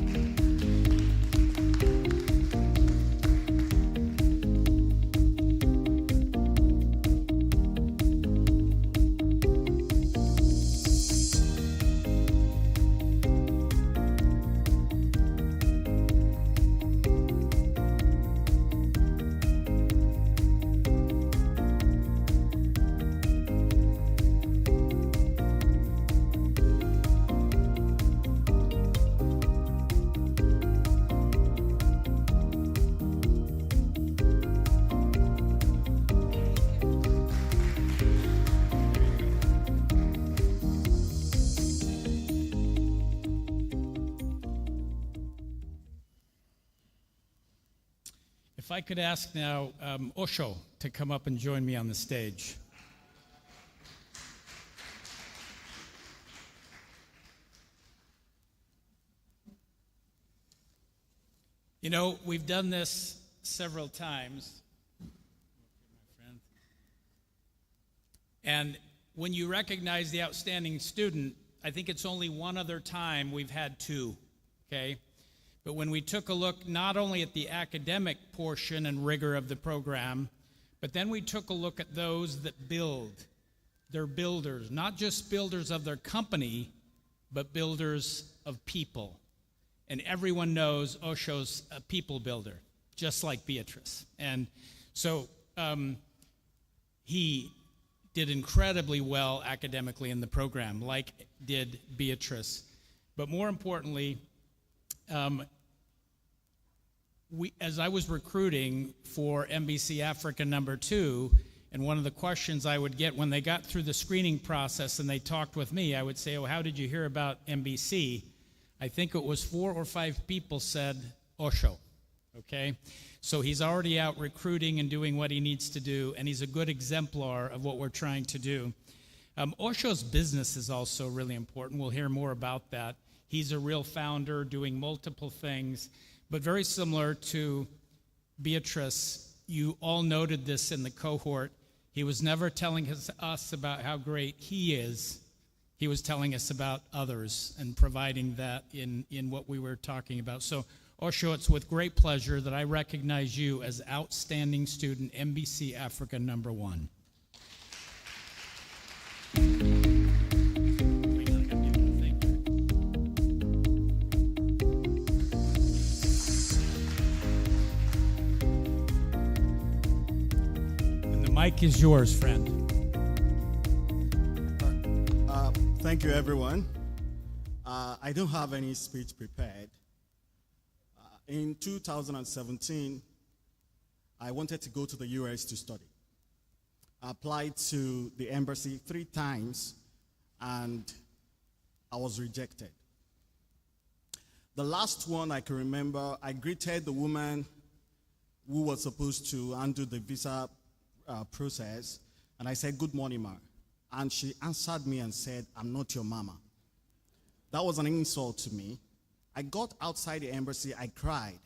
If I could ask now Osho to come up and join me on the stage. You know, we've done this several times. And when you recognize the outstanding student, I think it's only one other time we've had two, okay? But when we took a look not only at the academic portion and rigor of the program, but then we took a look at those that build. They're builders, not just builders of their company, but builders of people. And everyone knows Osho's a people builder, just like Beatrice. And so he did incredibly well academically in the program, like did Beatrice. But more importantly, as I was recruiting for MBC Africa #2, and one of the questions I would get when they got through the screening process and they talked with me, I would say, "Oh, how did you hear about MBC?" I think it was 4 or 5 people said Osho, okay? So he's already out recruiting and doing what he needs to do, and he's a good exemplar of what we're trying to do. Osho's business is also really important. We'll hear more about that. He's a real founder doing multiple things, but very similar to Beatrice. You all noted this in the cohort. He was never telling us about how great he is. He was telling us about others and providing that in what we were talking about. So, Osho, it's with great pleasure that I recognize you as Outstanding Student, MBC Africa #1. Mike is yours, friend. Thank you, everyone. I don't have any speech prepared. In 2017, I wanted to go to the US to study. I applied to the embassy 3 times, and I was rejected. The last one I can remember, I greeted the woman who was supposed to undo the visa process, and I said, "Good morning, ma." And she answered me and said, "I'm not your mama." That was an insult to me. I got outside the embassy, I cried.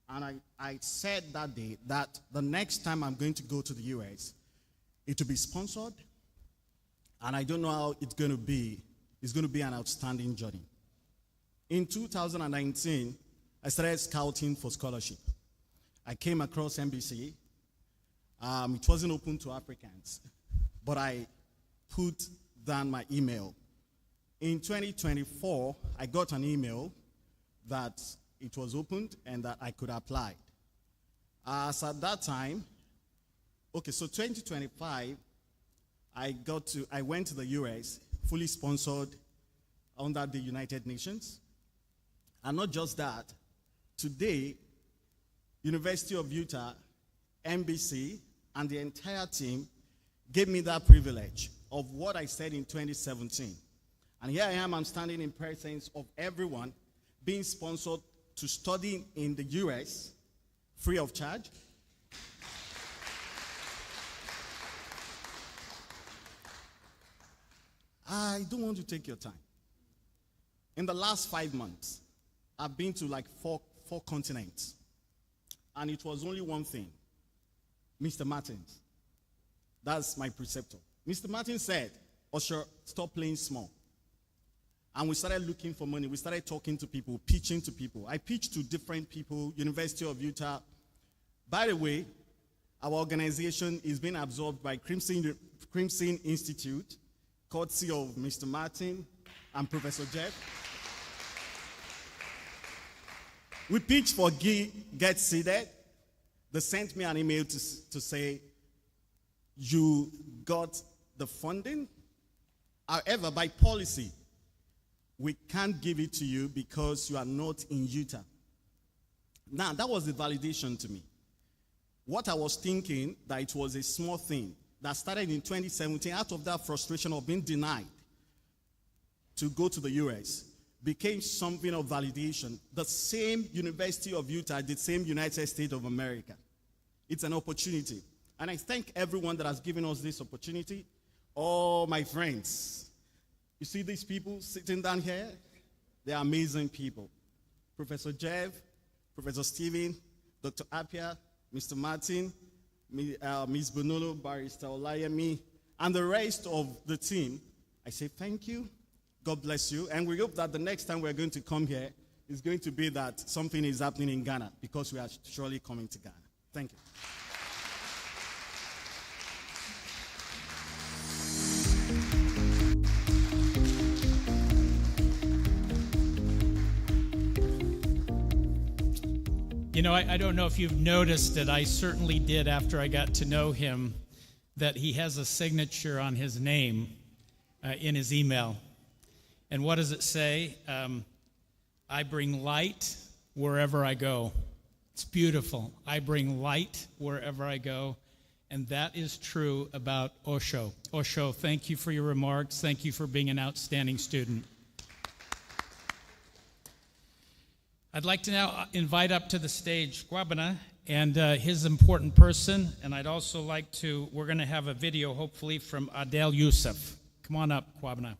And I said that day that the next time I'm going to go to the US, it will be sponsored, and I don't know how it's going to be. It's going to be an outstanding journey. In 2019, I started scouting for scholarship. I came across MBC. It wasn't open to Africans, but I put down my email. In 2024, I got an email that it was opened and that I could apply. As at that time, okay, so 2025, I went to the US, fully sponsored under the United Nations. And not just that, today, University of Utah, MBC, and the entire team gave me that privilege of what I said in 2017. And here I am, I'm standing in presence of everyone being sponsored to study in the US free of charge. I don't want to take your time. In the last 5 months, I've been to like four continents. And it was only one thing. Mr. Martins. That's my preceptor. Mr. Martins said, "Usher, stop playing small." And we started looking for money. We started talking to people, pitching to people. I pitched to different people, University of Utah. By the way, our organization is being absorbed by Crimson Institute, courtesy of Mr. Martin and Professor Jeff. We pitched for Get Seated. They sent me an email to say, "You got the funding. However, by policy, we can't give it to you because you are not in Utah." Now, that was the validation to me. What I was thinking, that it was a small thing that started in 2017, out of that frustration of being denied to go to the US, became something of validation. The same University of Utah, the same United States of America. It's an opportunity. And I thank everyone that has given us this opportunity. All my friends. You see these people sitting down here? They are amazing people. Professor Jeff, Professor Stephen, Dr. Apia, Mr. Martin, Ms. Bonolo, Barrister Olayemi, and the rest of the team. I say thank you. God bless you. And we hope that the next time we're going to come here is going to be that something is happening in Ghana, because we are surely coming to Ghana. Thank you. You know, I don't know if you've noticed it. I certainly did after I got to know him, that he has a signature on his name in his email. And what does it say? I bring light wherever I go. It's beautiful. I bring light wherever I go. And that is true about Osho. Osho, thank you for your remarks. Thank you for being an outstanding student. I'd like to now invite up to the stage Kwabena and his important person. And I'd also like to, we're going to have a video, hopefully, from Adel Youssef. Come on up, Kwabena.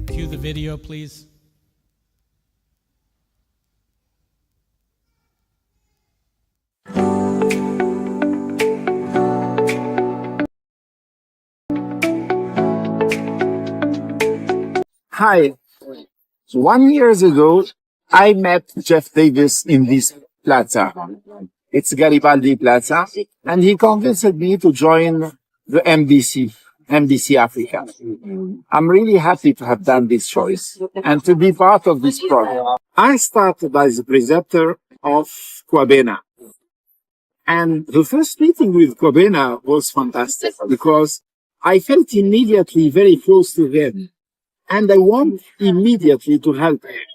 Cue the video, please. Hi. So 1 year ago, I met Jeff Davis in this plaza. It's Garibaldi Plaza, and he convinced me to join the MBC Africa. I'm really happy to have done this choice and to be part of this program. I started as a preceptor of Kwabena. And the first meeting with Kwabena was fantastic because I felt immediately very close to him. And I want immediately to help him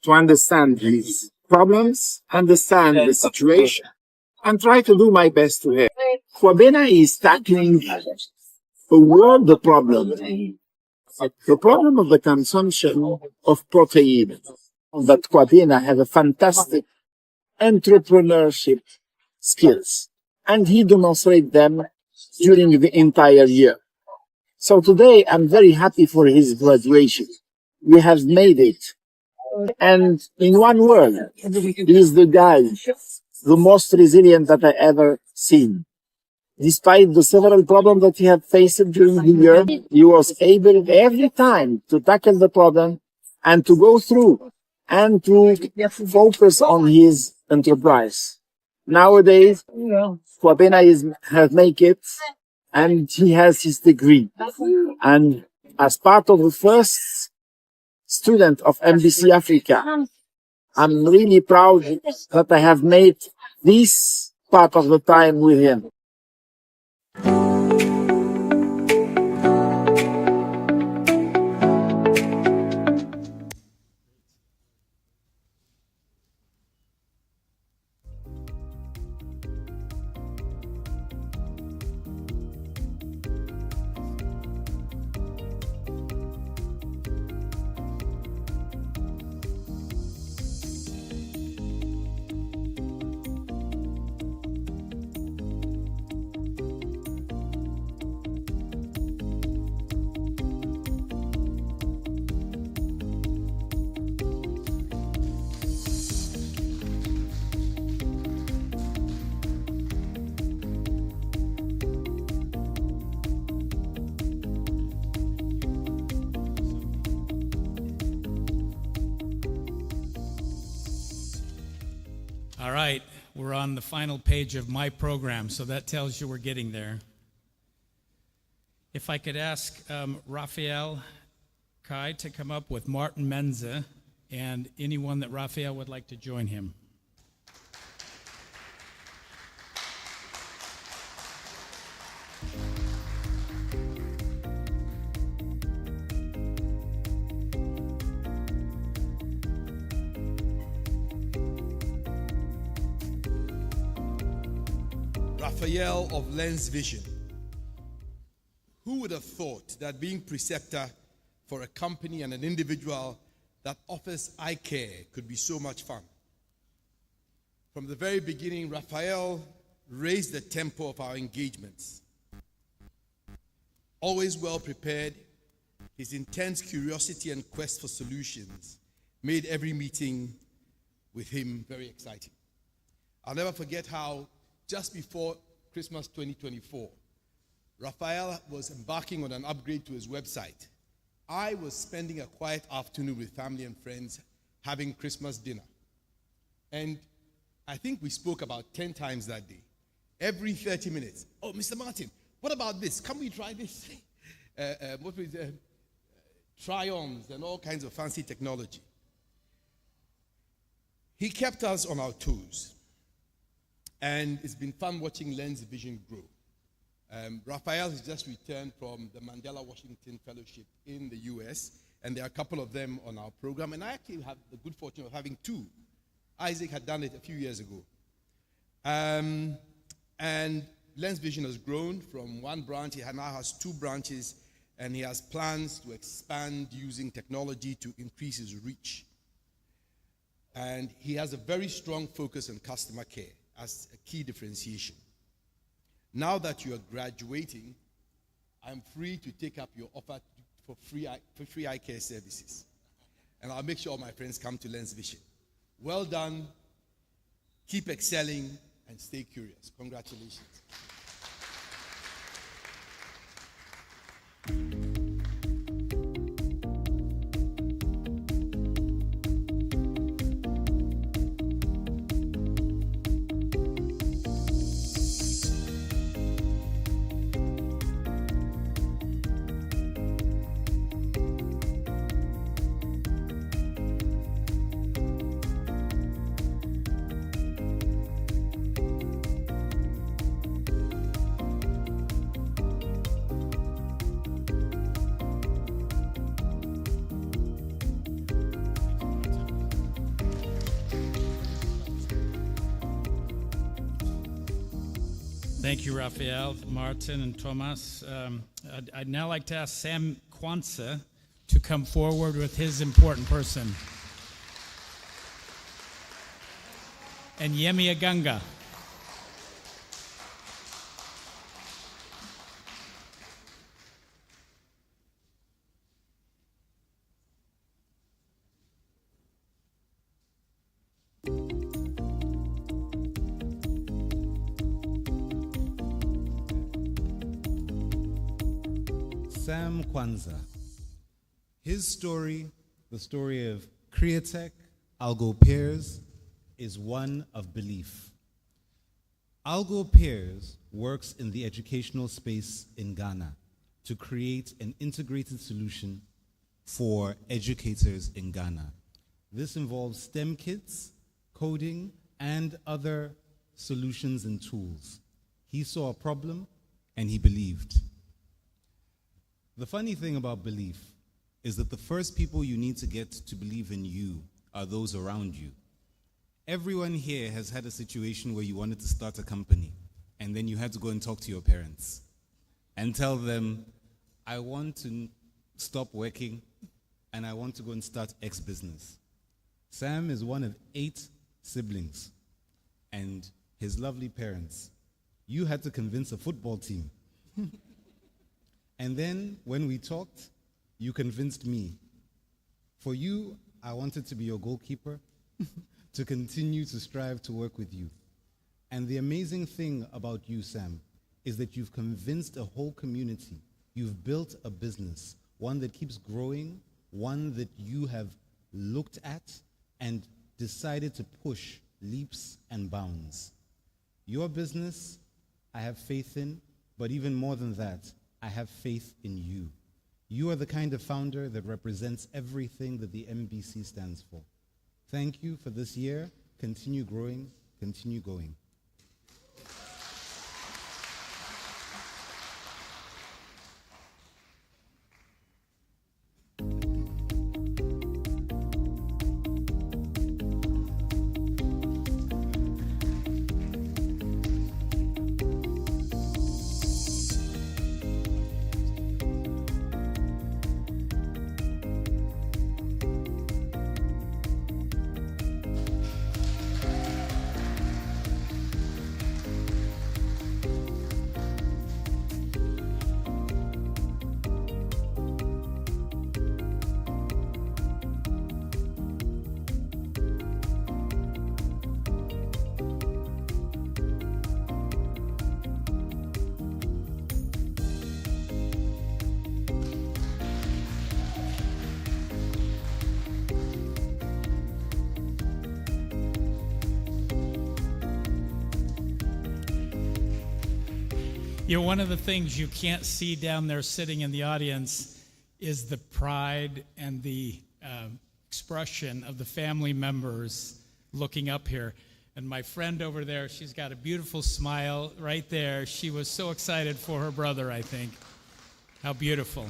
to understand his problems, understand the situation, and try to do my best to help. Kwabena is tackling a world problem, the problem of the consumption of protein. But Kwabena has a fantastic entrepreneurship skills, and he demonstrates them during the entire year. So today, I'm very happy for his graduation. We have made it. And in one word, he is the guy, the most resilient that I ever seen. Despite the several problems that he had faced during the year, he was able every time to tackle the problem and to go through and to focus on his enterprise. Nowadays, Kwabena has made it, and he has his degree. And as part of the first student of MBC Africa, I'm really proud that I have made this part of the time with him. All right, we're on the final page of my program, so that tells you we're getting there. If I could ask Raphael Kai to come up with Martin Menza and anyone that Raphael would like to join him. Raphael of Lens Vision. Who would have thought that being preceptor for a company and an individual that offers eye care could be so much fun? From the very beginning, Raphael raised the tempo of our engagements. Always well prepared, his intense curiosity and quest for solutions made every meeting with him very exciting. I'll never forget how just before Christmas 2024, Raphael was embarking on an upgrade to his website. I was spending a quiet afternoon with family and friends having Christmas dinner. And I think we spoke about 10 times that day. Every 30 minutes. Oh, Mr. Martin, what about this? Can we try this? Try-ons and all kinds of fancy technology. He kept us on our toes. And it's been fun watching Lens Vision grow. Raphael has just returned from the Mandela Washington Fellowship in the US, and there are a couple of them on our program, and I actually have the good fortune of having two. Isaac had done it a few years ago. And Lens Vision has grown from one branch. He now has two branches, and he has plans to expand using technology to increase his reach. And he has a very strong focus on customer care as a key differentiation. Now that you are graduating, I'm free to take up your offer for free eye care services. And I'll make sure all my friends come to Lens Vision. Well done, keep excelling, and stay curious. Congratulations. Thank you, Raphael, Martin, and Thomas. I'd now like to ask Sam Kwanzaa to come forward with his important person. And Yemi Aganga. Sam Kwanzaa. His story, the story of Createch, Algo Peers, is one of belief. Algo Peers works in the educational space in Ghana to create an integrated solution for educators in Ghana. This involves STEM kits, coding, and other solutions and tools. He saw a problem and he believed. The funny thing about belief is that the first people you need to get to believe in you are those around you. Everyone here has had a situation where you wanted to start a company and then you had to go and talk to your parents and tell them, I want to stop working and I want to go and start X business. Sam is one of 8 siblings and his lovely parents. You had to convince a football team. And then when we talked, you convinced me. For you, I wanted to be your goalkeeper, to continue to strive to work with you. And the amazing thing about you, Sam, is that you've convinced a whole community. You've built a business, one that keeps growing, one that you have looked at and decided to push leaps and bounds. Your business, I have faith in, but even more than that, I have faith in you. You are the kind of founder that represents everything that the MBC stands for. Thank you for this year. Continue growing, continue going. You know, one of the things you can't see down there sitting in the audience is the pride and the expression of the family members looking up here. And my friend over there, she's got a beautiful smile right there. She was so excited for her brother, I think. How beautiful.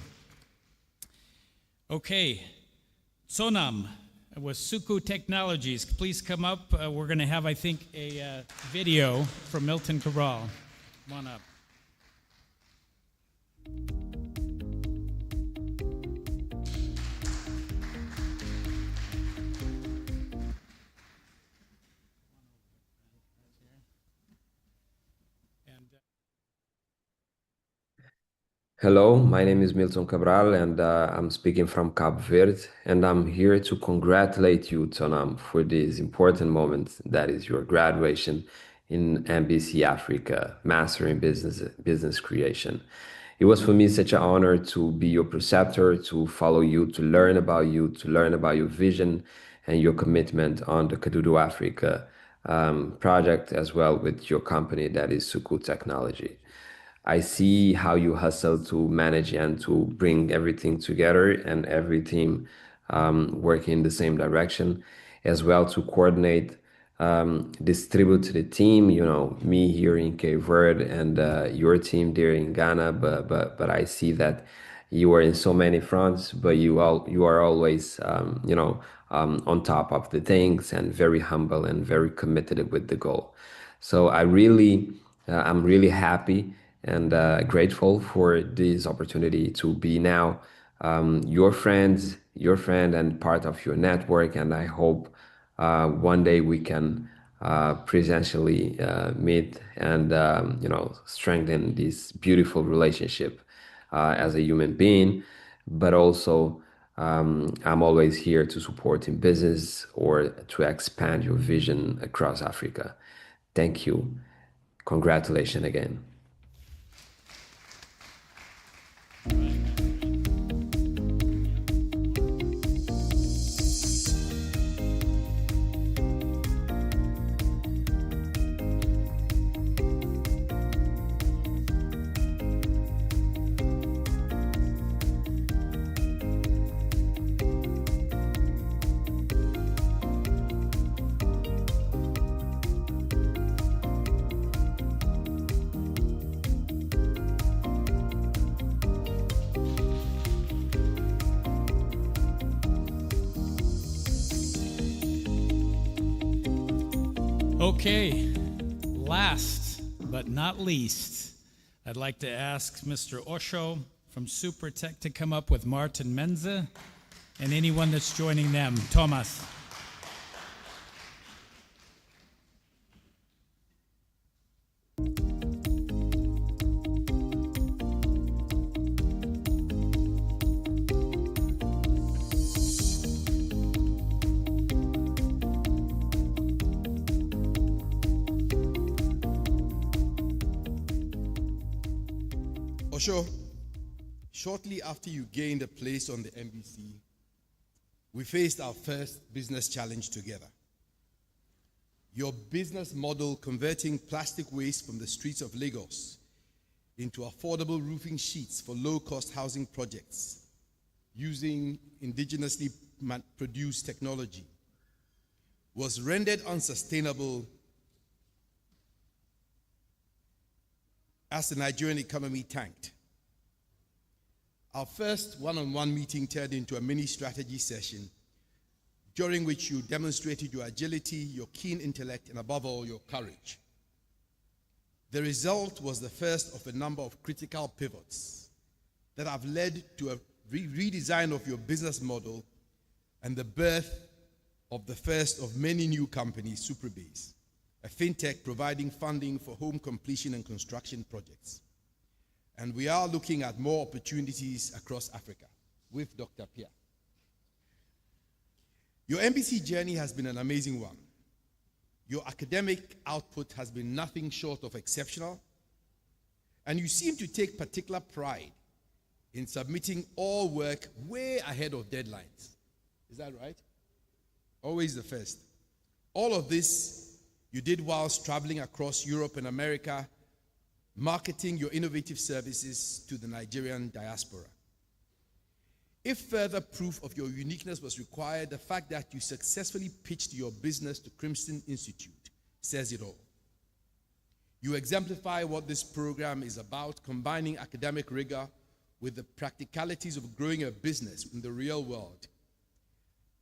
Okay, Sonam with Suku Technologies. Please come up. We're going to have, I think, a video from Milton Cabral. Come on up. Hello, my name is Milton Cabral and I'm speaking from Cape Verde, and I'm here to congratulate you, Tonam, for this important moment that is your graduation in MBC Africa, Master in Business Creation. It was for me such an honor to be your preceptor, to follow you, to learn about you, to learn about your vision and your commitment on the Kadudu Africa project, as well with your company that is Suku Technology. I see how you hustle to manage and to bring everything together and every team working in the same direction, as well to coordinate, distribute the team, you know, me here in Cape Verde and your team there in Ghana, but I see that you are in so many fronts, but you are always, on top of the things and very humble and very committed with the goal. So I really I'm really happy and grateful for this opportunity to be now your friend and part of your network. And I hope one day we can presentially meet and strengthen this beautiful relationship as a human being, but also I'm always here to support in business or to expand your vision across Africa. Thank you. Congratulations again. Okay, last but not least, I'd like to ask Mr. Osho from Supertech to come up with Martin Menze and anyone that's joining them. Thomas. Osho, shortly after you gained a place on the MBC, we faced our first business challenge together. Your business model converting plastic waste from the streets of Lagos into affordable roofing sheets for low-cost housing projects using indigenously produced technology was rendered unsustainable as the Nigerian economy tanked. Our first one-on-one meeting turned into a mini strategy session during which you demonstrated your agility, your keen intellect, and above all, your courage. The result was the first of a number of critical pivots that have led to a redesign of your business model and the birth of the first of many new companies, Superbase, a fintech providing funding for home completion and construction projects. And we are looking at more opportunities across Africa with Dr. Pierre. Your MBC journey has been an amazing one. Your academic output has been nothing short of exceptional, and you seem to take particular pride in submitting all work way ahead of deadlines. Is that right? Always the first. All of this you did whilst traveling across Europe and America, marketing your innovative services to the Nigerian diaspora. If further proof of your uniqueness was required, the fact that you successfully pitched your business to Crimson Institute says it all. You exemplify what this program is about, combining academic rigor with the practicalities of growing a business in the real world.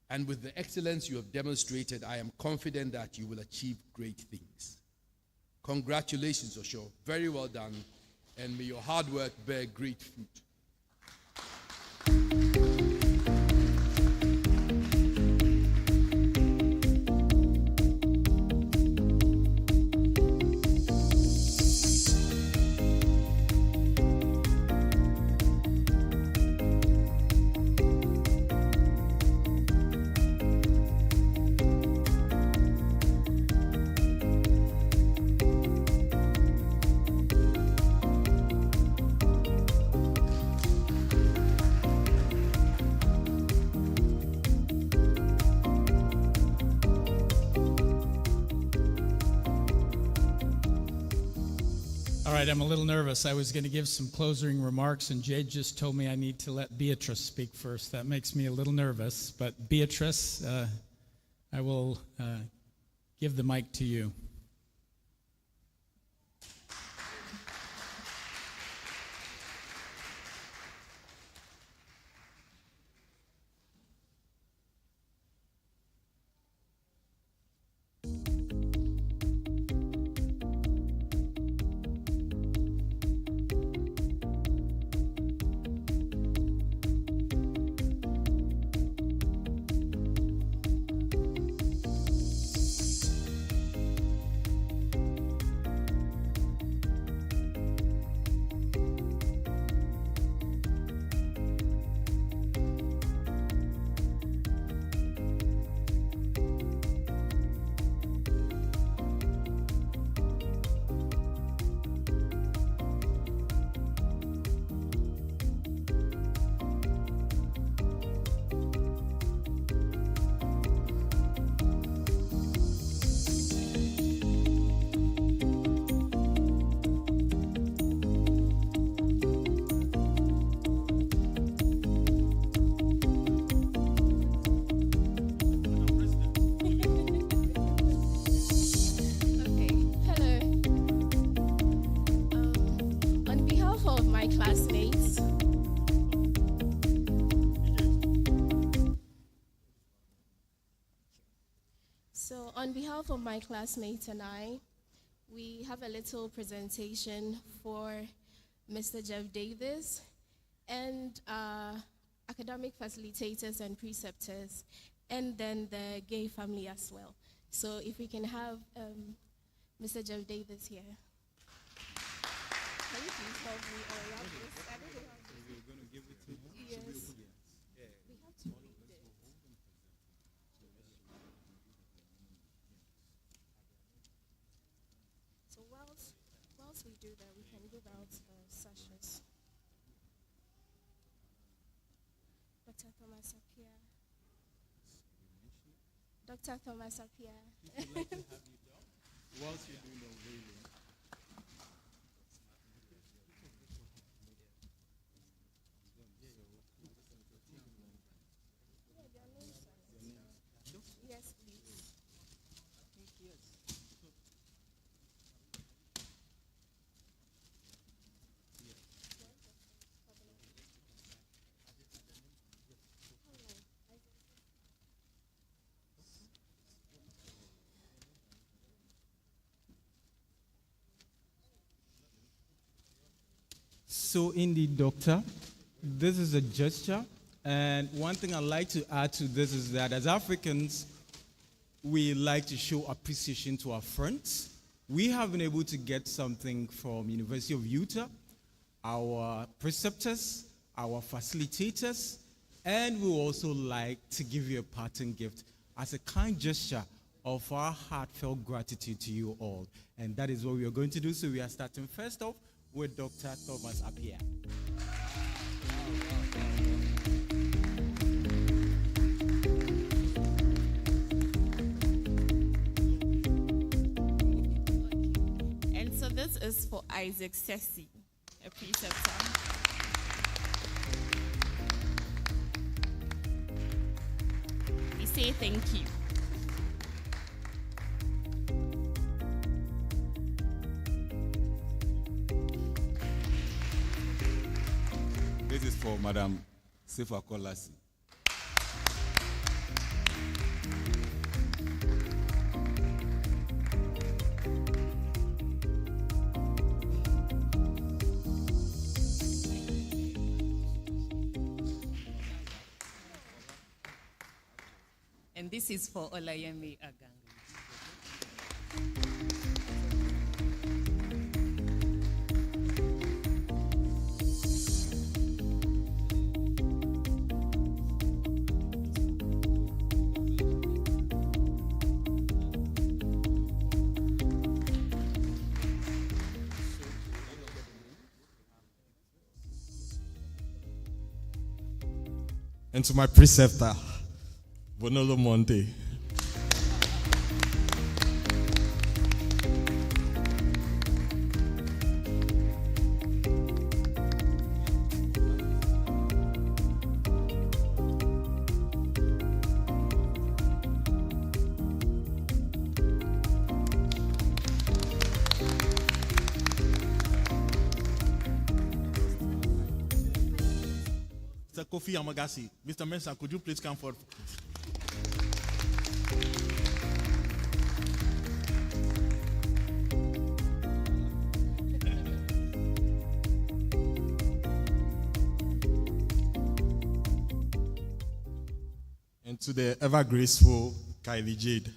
And with the excellence you have demonstrated, I am confident that you will achieve great things. Congratulations, Osho. Very well done. And may your hard work bear great fruit. All right, I'm a little nervous. I was going to give some closing remarks, and Jade just told me I need to let Beatrice speak first. That makes me a little nervous. But Beatrice, I will give the mic to you. behalf of my classmates and I, we have a little presentation for Mr. Jeff Davis and academic facilitators and preceptors, and then the gay family as well. So if we can have Mr. Jeff Davis here. Can you please help me around this? I don't know how to. You're going to give it to him? Yes. We have to read it. So whilst we do that, we can give out sashes. Dr. Thomas Appiah. Dr. Thomas Appiah. We'd like to have you done whilst you're doing the unveiling. Yes, please. So indeed, Doctor, this is a gesture. And one thing I'd like to add to this is that as Africans, we like to show appreciation to our friends. We have been able to get something from University of Utah, our preceptors, our facilitators, and we also like to give you a parting gift as a kind gesture of our heartfelt gratitude to you all. And that is what we are going to do. So we are starting first off with Dr. Thomas Appiah. And so this is for Isaac Sessi, a preceptor. We say thank you. This is for Madam Sefa Kolasi. And this is for Olayemi Agang. And to my preceptor, Bonolo Monte. Mr. Kofi Amagasi. Mr. Mensah, could you please come forward? And to the ever graceful Kylie Jade.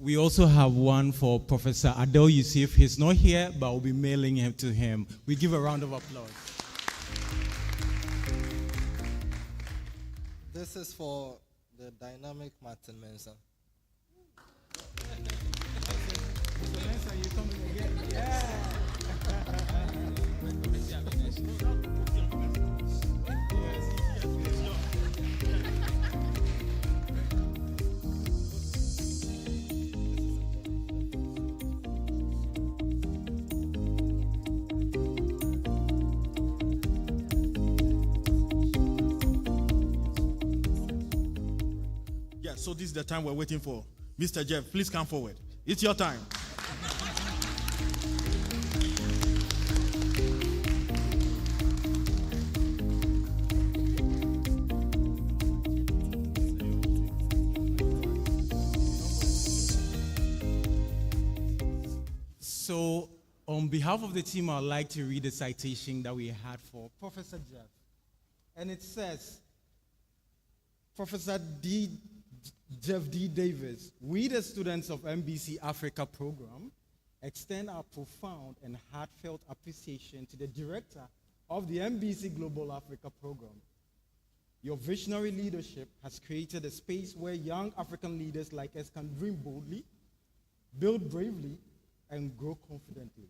We also have one for Professor Adel Yusuf. He's not here, but we'll be mailing him to him. We give a round of applause. This is for the dynamic Martin Mensah. Mr. Mensah, you coming again? Yeah. so this is the time we're waiting for. Mr. Jeff, please come forward. It's your time. So, on behalf of the team, I'd like to read the citation that we had for Professor Jeff. And it says, Professor Jeff D. Davis, we the students of MBC Africa program extend our profound and heartfelt appreciation to the director of the MBC Global Africa program. Your visionary leadership has created a space where young African leaders like us can dream boldly, build bravely, and grow confidently.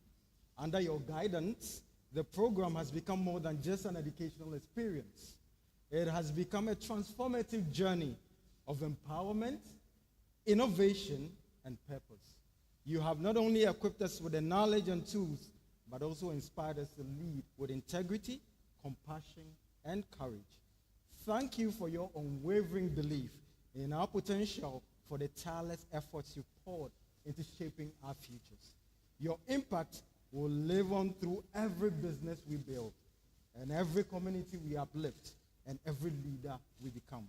Under your guidance, the program has become more than just an educational experience. It has become a transformative journey of empowerment, innovation, and purpose. You have not only equipped us with the knowledge and tools, but also inspired us to lead with integrity, compassion, and courage. Thank you for your unwavering belief in our potential, for the tireless efforts you poured into shaping our futures. Your impact will live on through every business we build, and every community we uplift, and every leader we become,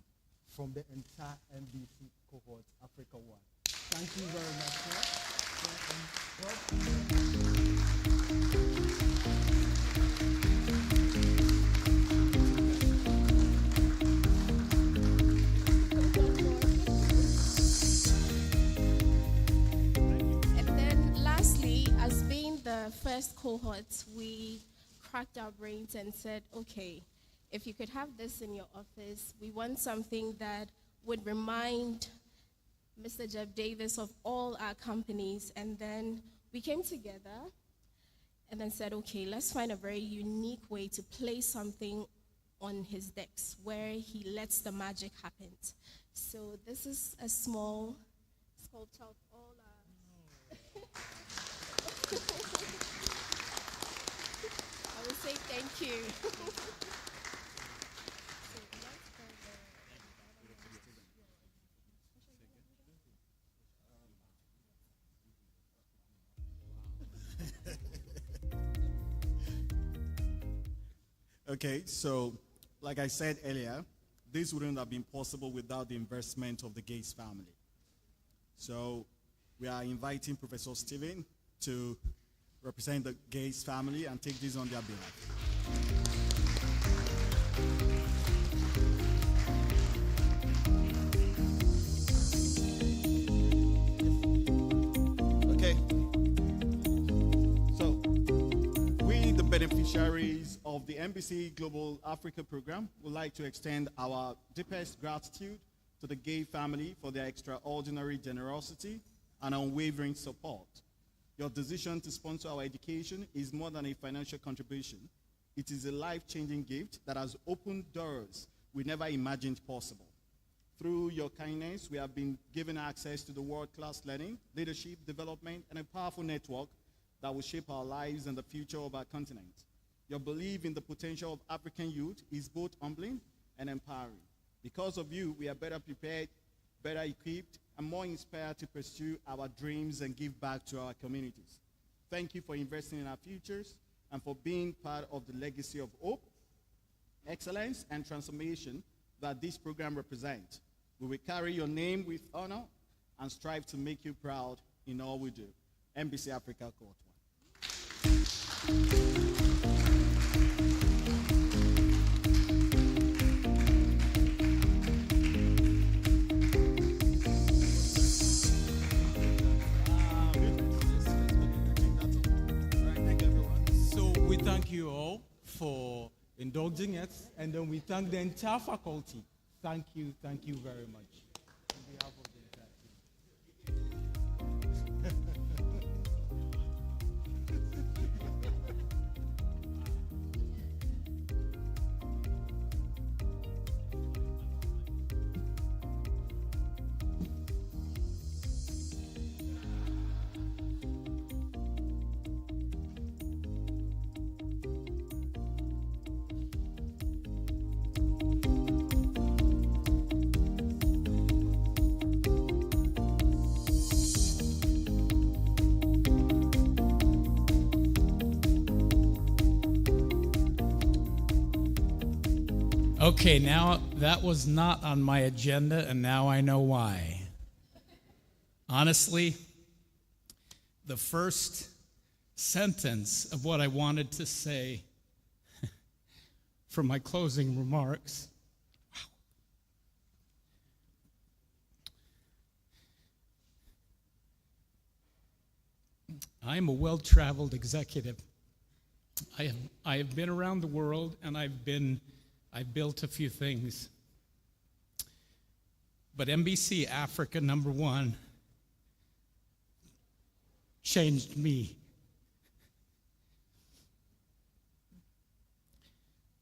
from the entire MBC cohort, Africa 1. Thank you very And then lastly, as being the first cohort, we cracked our brains and said, okay, if you could have this in your office, we want something that would remind Mr. Jeff Davis of all our companies. And then we came together and then said, okay, let's find a very unique way to place something on his decks where he lets the magic happen. So this is a small sculpture of all our... I would say thank you. Okay, so like I said earlier, this wouldn't have been possible without the investment of the Gates family. So we are inviting Professor Stephen to represent the Gates family and take this on their behalf. Okay. So, we, the beneficiaries of the MBC Global Africa program, would like to extend our deepest gratitude to the Gay family for their extraordinary generosity and unwavering support. Your decision to sponsor our education is more than a financial contribution. It is a life-changing gift that has opened doors we never imagined possible. Through your kindness, we have been given access to the world-class learning, leadership, development, and a powerful network that will shape our lives and the future of our continent. Your belief in the potential of African youth is both humbling and empowering. Because of you, we are better prepared, better equipped, and more inspired to pursue our dreams and give back to our communities. Thank you for investing in our futures and for being part of the legacy of hope, excellence, and transformation that this program represents. We will carry your name with honor and strive to make you proud in all we do. MBC Africa Cohort 1. Thank you all for indulging us, and then we thank the entire faculty. Thank you very much. On behalf of the entire Okay, now that was not on my agenda, and now I know why. Honestly, the first sentence of what I wanted to say for my closing remarks. I am a well-traveled executive. I have been around the world, and I've built a few things. But MBC Africa #1 changed me.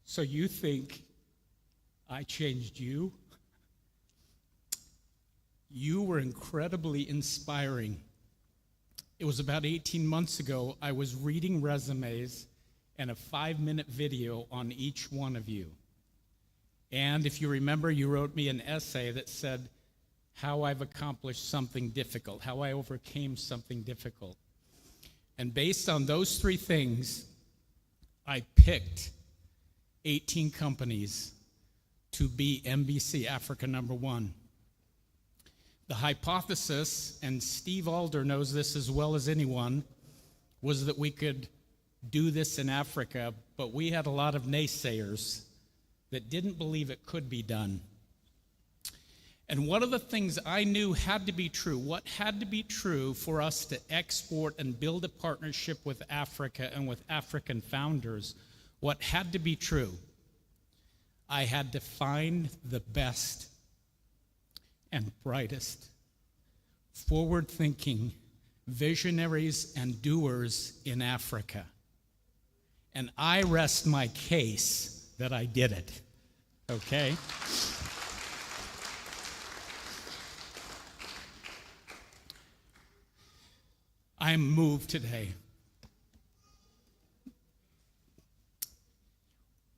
So you think I changed you? You were incredibly inspiring. It was about 18 months ago. I was reading resumes and a 5-minute video on each one of you. And if you remember, you wrote me an essay that said how I've accomplished something difficult, how I overcame something difficult. And based on those 3 things, I picked 18 companies to be MBC Africa #1. The hypothesis, and Steve Alder knows this as well as anyone, was that we could do this in Africa, but we had a lot of naysayers that didn't believe it could be done. And one of the things I knew had to be true, what had to be true for us to export and build a partnership with Africa and with African founders, what had to be true, I had to find the best and brightest, forward-thinking visionaries and doers in Africa. And I rest my case that I did it, okay? I'm moved today.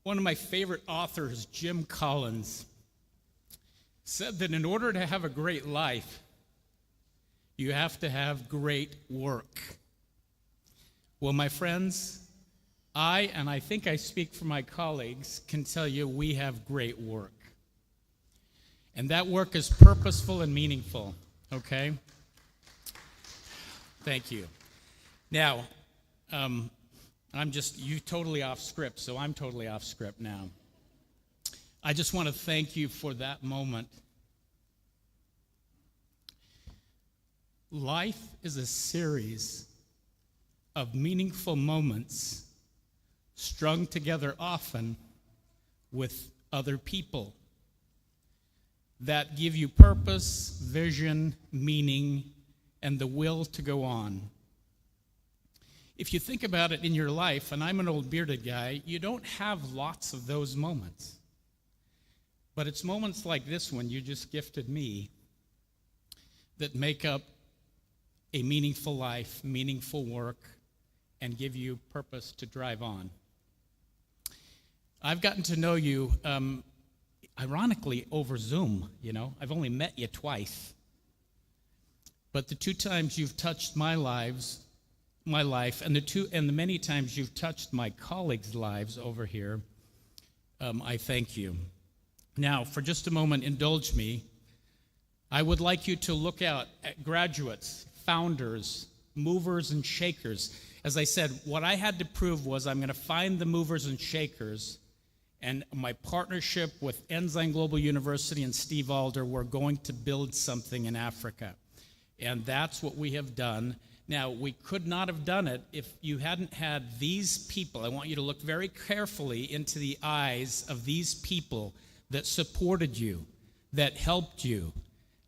One of my favorite authors, Jim Collins, said that in order to have a great life, you have to have great work. Well, my friends, and I think I speak for my colleagues, can tell you we have great work. And that work is purposeful and meaningful, okay? Thank you. Now, you totally off script, so I'm totally off script now. I just want to thank you for that moment. Life is a series of meaningful moments strung together often with other people that give you purpose, vision, meaning, and the will to go on. If you think about it in your life, and I'm an old bearded guy, you don't have lots of those moments. But it's moments like this one you just gifted me that make up a meaningful life, meaningful work, and give you purpose to drive on. I've gotten to know you, ironically, over Zoom, you know. I've only met you twice. But the 2 times you've touched my life, and the many times you've touched my colleagues' lives over here, I thank you. Now, for just a moment, indulge me. I would like you to look out at graduates, founders, movers and shakers. As I said, what I had to prove was I'm going to find the movers and shakers, and my partnership with Ensign Global University and Steve Alder, we're going to build something in Africa. And that's what we have done. Now, we could not have done it if you hadn't had these people. I want you to look very carefully into the eyes of these people that supported you, that helped you,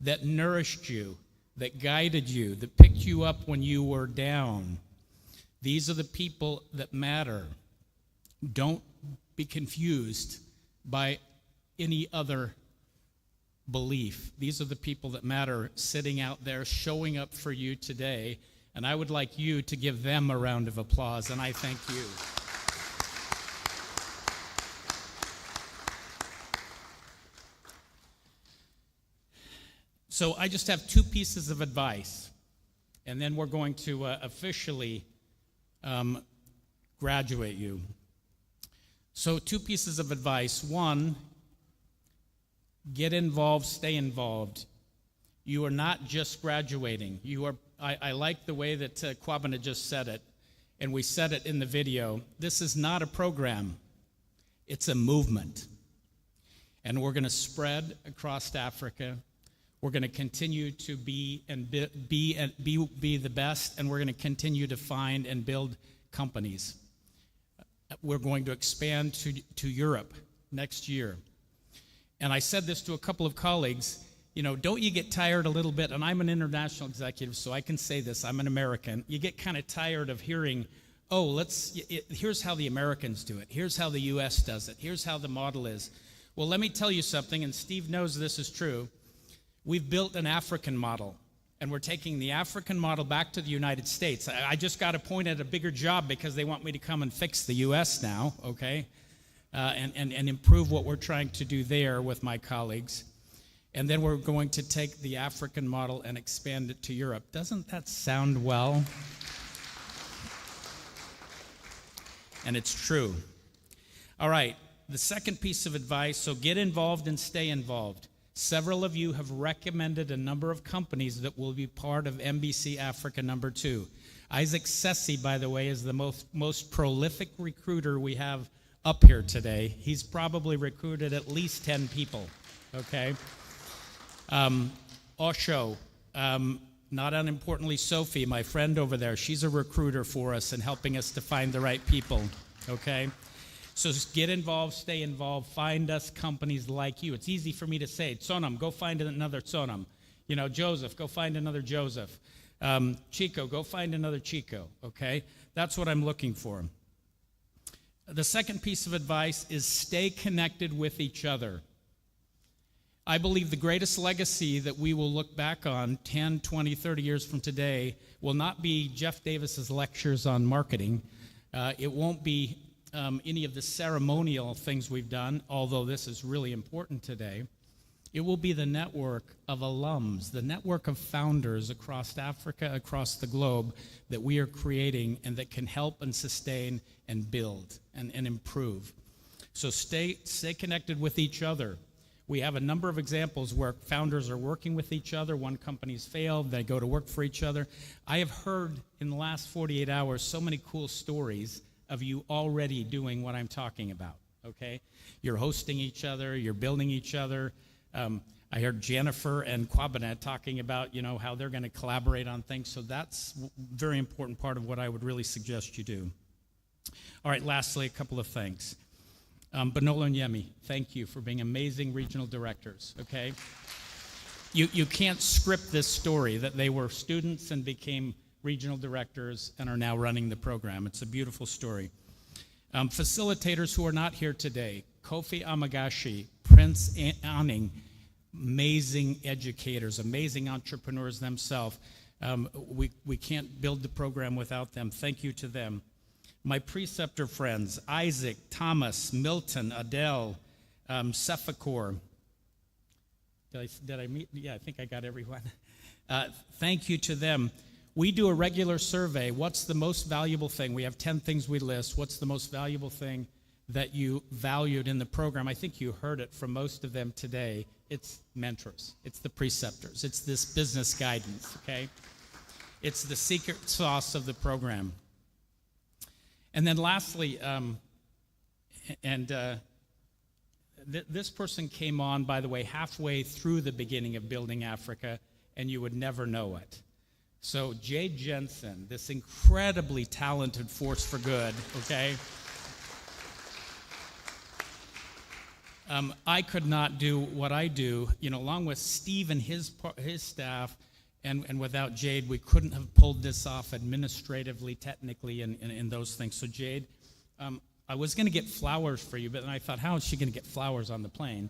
that nourished you, that guided you, that picked you up when you were down. These are the people that matter. Don't be confused by any other belief. These are the people that matter, sitting out there, showing up for you today. And I would like you to give them a round of applause, and I thank you. So I just have 2 pieces of advice, and then we're going to officially graduate you. So 2 pieces of advice. One, Get involved, stay involved. You are not just graduating. You are. I like the way that Kwabena just said it, and we said it in the video. This is not a program. It's a movement. And we're going to spread across Africa. We're going to continue to be the best, and we're going to continue to find and build companies. We're going to expand to Europe next year. And I said this to a couple of colleagues, don't you get tired a little bit, and I'm an international executive, so I can say this, I'm an American. You get kind of tired of hearing, here's how the Americans do it. Here's how the U.S. does it. Here's how the model is. Well, let me tell you something, and Steve knows this is true. We've built an African model, and we're taking the African model back to the United States. I just got appointed a bigger job because they want me to come and fix the U.S. now, okay, and improve what we're trying to do there with my colleagues. And then we're going to take the African model and expand it to Europe. Doesn't that sound well? And it's true. All right, the second piece of advice, so get involved and stay involved. Several of you have recommended a number of companies that will be part of MBC Africa #2. Isaac Sessi, by the way, is the most prolific recruiter we have up here today. He's probably recruited at least 10 people, okay? Osho, not unimportantly Sophie, my friend over there, she's a recruiter for us and helping us to find the right people, okay? So just get involved, stay involved, find us companies like you. It's easy for me to say, Tsonam, go find another Tsonam. Joseph, go find another Joseph. Chico, go find another Chico, okay? That's what I'm looking for. The second piece of advice is stay connected with each other. I believe the greatest legacy that we will look back on 10, 20, 30 years from today will not be Jeff Davis's lectures on marketing. It won't be any of the ceremonial things we've done, although this is really important today. It will be the network of alums, the network of founders across Africa, across the globe that we are creating and that can help and sustain and build and improve. So stay connected with each other. We have a number of examples where founders are working with each other. One company's failed, they go to work for each other. I have heard in the last 48 hours so many cool stories of you already doing what I'm talking about, okay? You're hosting each other, you're building each other. I heard Jennifer and Kwabena talking about, how they're going to collaborate on things. So that's a very important part of what I would really suggest you do. All right, lastly, a couple of things. Bonolo and Yemi, thank you for being amazing regional directors, okay? You can't script this story that they were students and became regional directors and are now running the program. It's a beautiful story. Facilitators who are not here today, Kofi Amagashi, Prince Anning, amazing educators, amazing entrepreneurs themselves. We can't build the program without them. Thank you to them. My preceptor friends, Isaac, Thomas, Milton, Adele, Cephacor. Did I meet? Yeah, I think I got everyone. Thank you to them. We do a regular survey. What's the most valuable thing? We have 10 things we list. What's the most valuable thing that you valued in the program? I think you heard it from most of them today. It's mentors. It's the preceptors. It's this business guidance, okay? It's the secret sauce of the program. And then lastly, this person came on, by the way, halfway through the beginning of Building Africa, and you would never know it. So Jade Jensen, this incredibly talented force for good, okay? I could not do what I do, along with Steve and his staff, and without Jade, we couldn't have pulled this off administratively, technically, and those things. So Jade, I was going to get flowers for you, but then I thought, how is she going to get flowers on the plane?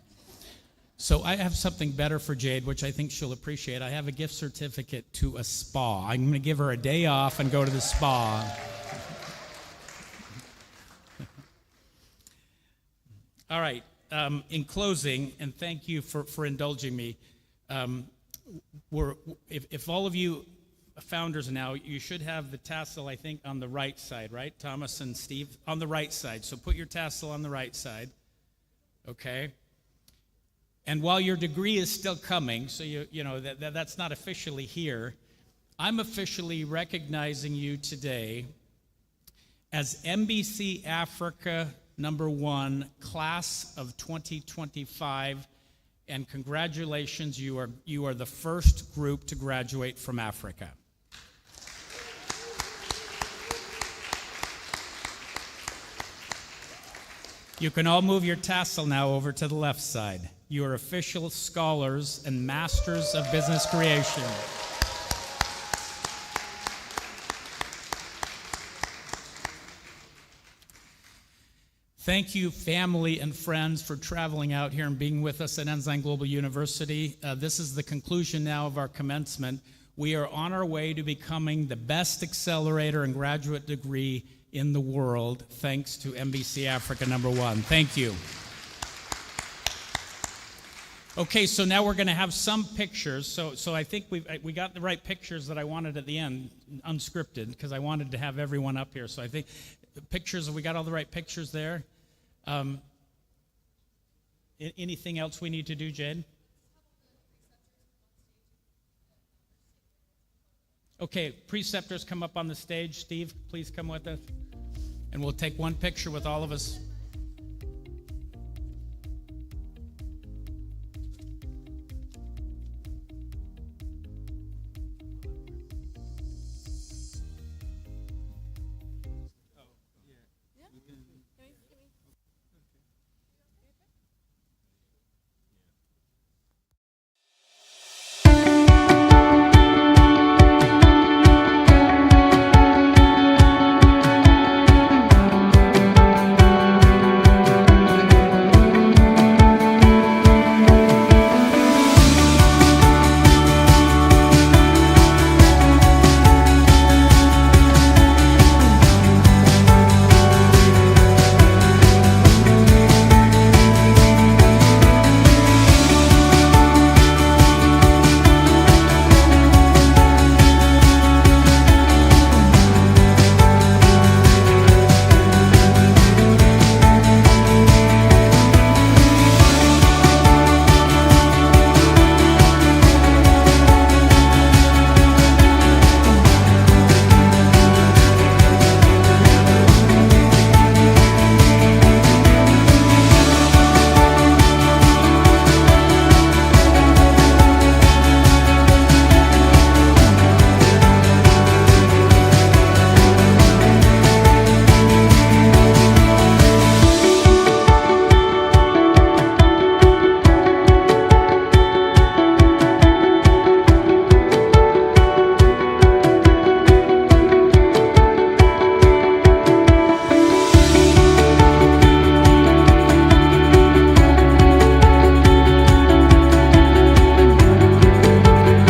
So I have something better for Jade, which I think she'll appreciate. I have a gift certificate to a spa. I'm going to give her a day off and go to the spa. All right. In closing, and thank you for indulging me, if all of you founders now, you should have the tassel, I think, on the right side, right? Thomas and Steve, on the right side. So put your tassel on the right side, okay? And while your degree is still coming, so you know that's not officially here, I'm officially recognizing you today as MBC Africa #1 class of 2025, and congratulations, you are the first group to graduate from Africa. You can all move your tassel now over to the left side. You are official scholars and masters of business creation. Thank you, family and friends, for traveling out here and being with us at Ensign Global University. This is the conclusion now of our commencement. We are on our way to becoming the best accelerator and graduate degree in the world, thanks to MBC Africa #1. Thank you. Okay, so now we're going to have some pictures. So I think we got the right pictures that I wanted at the end, unscripted, because I wanted to have everyone up here. So I think the pictures, we got all the right pictures there. Anything else we need to do, Jade? Okay, preceptors come up on the stage. Steve, please come with us. And we'll take one picture with all of us.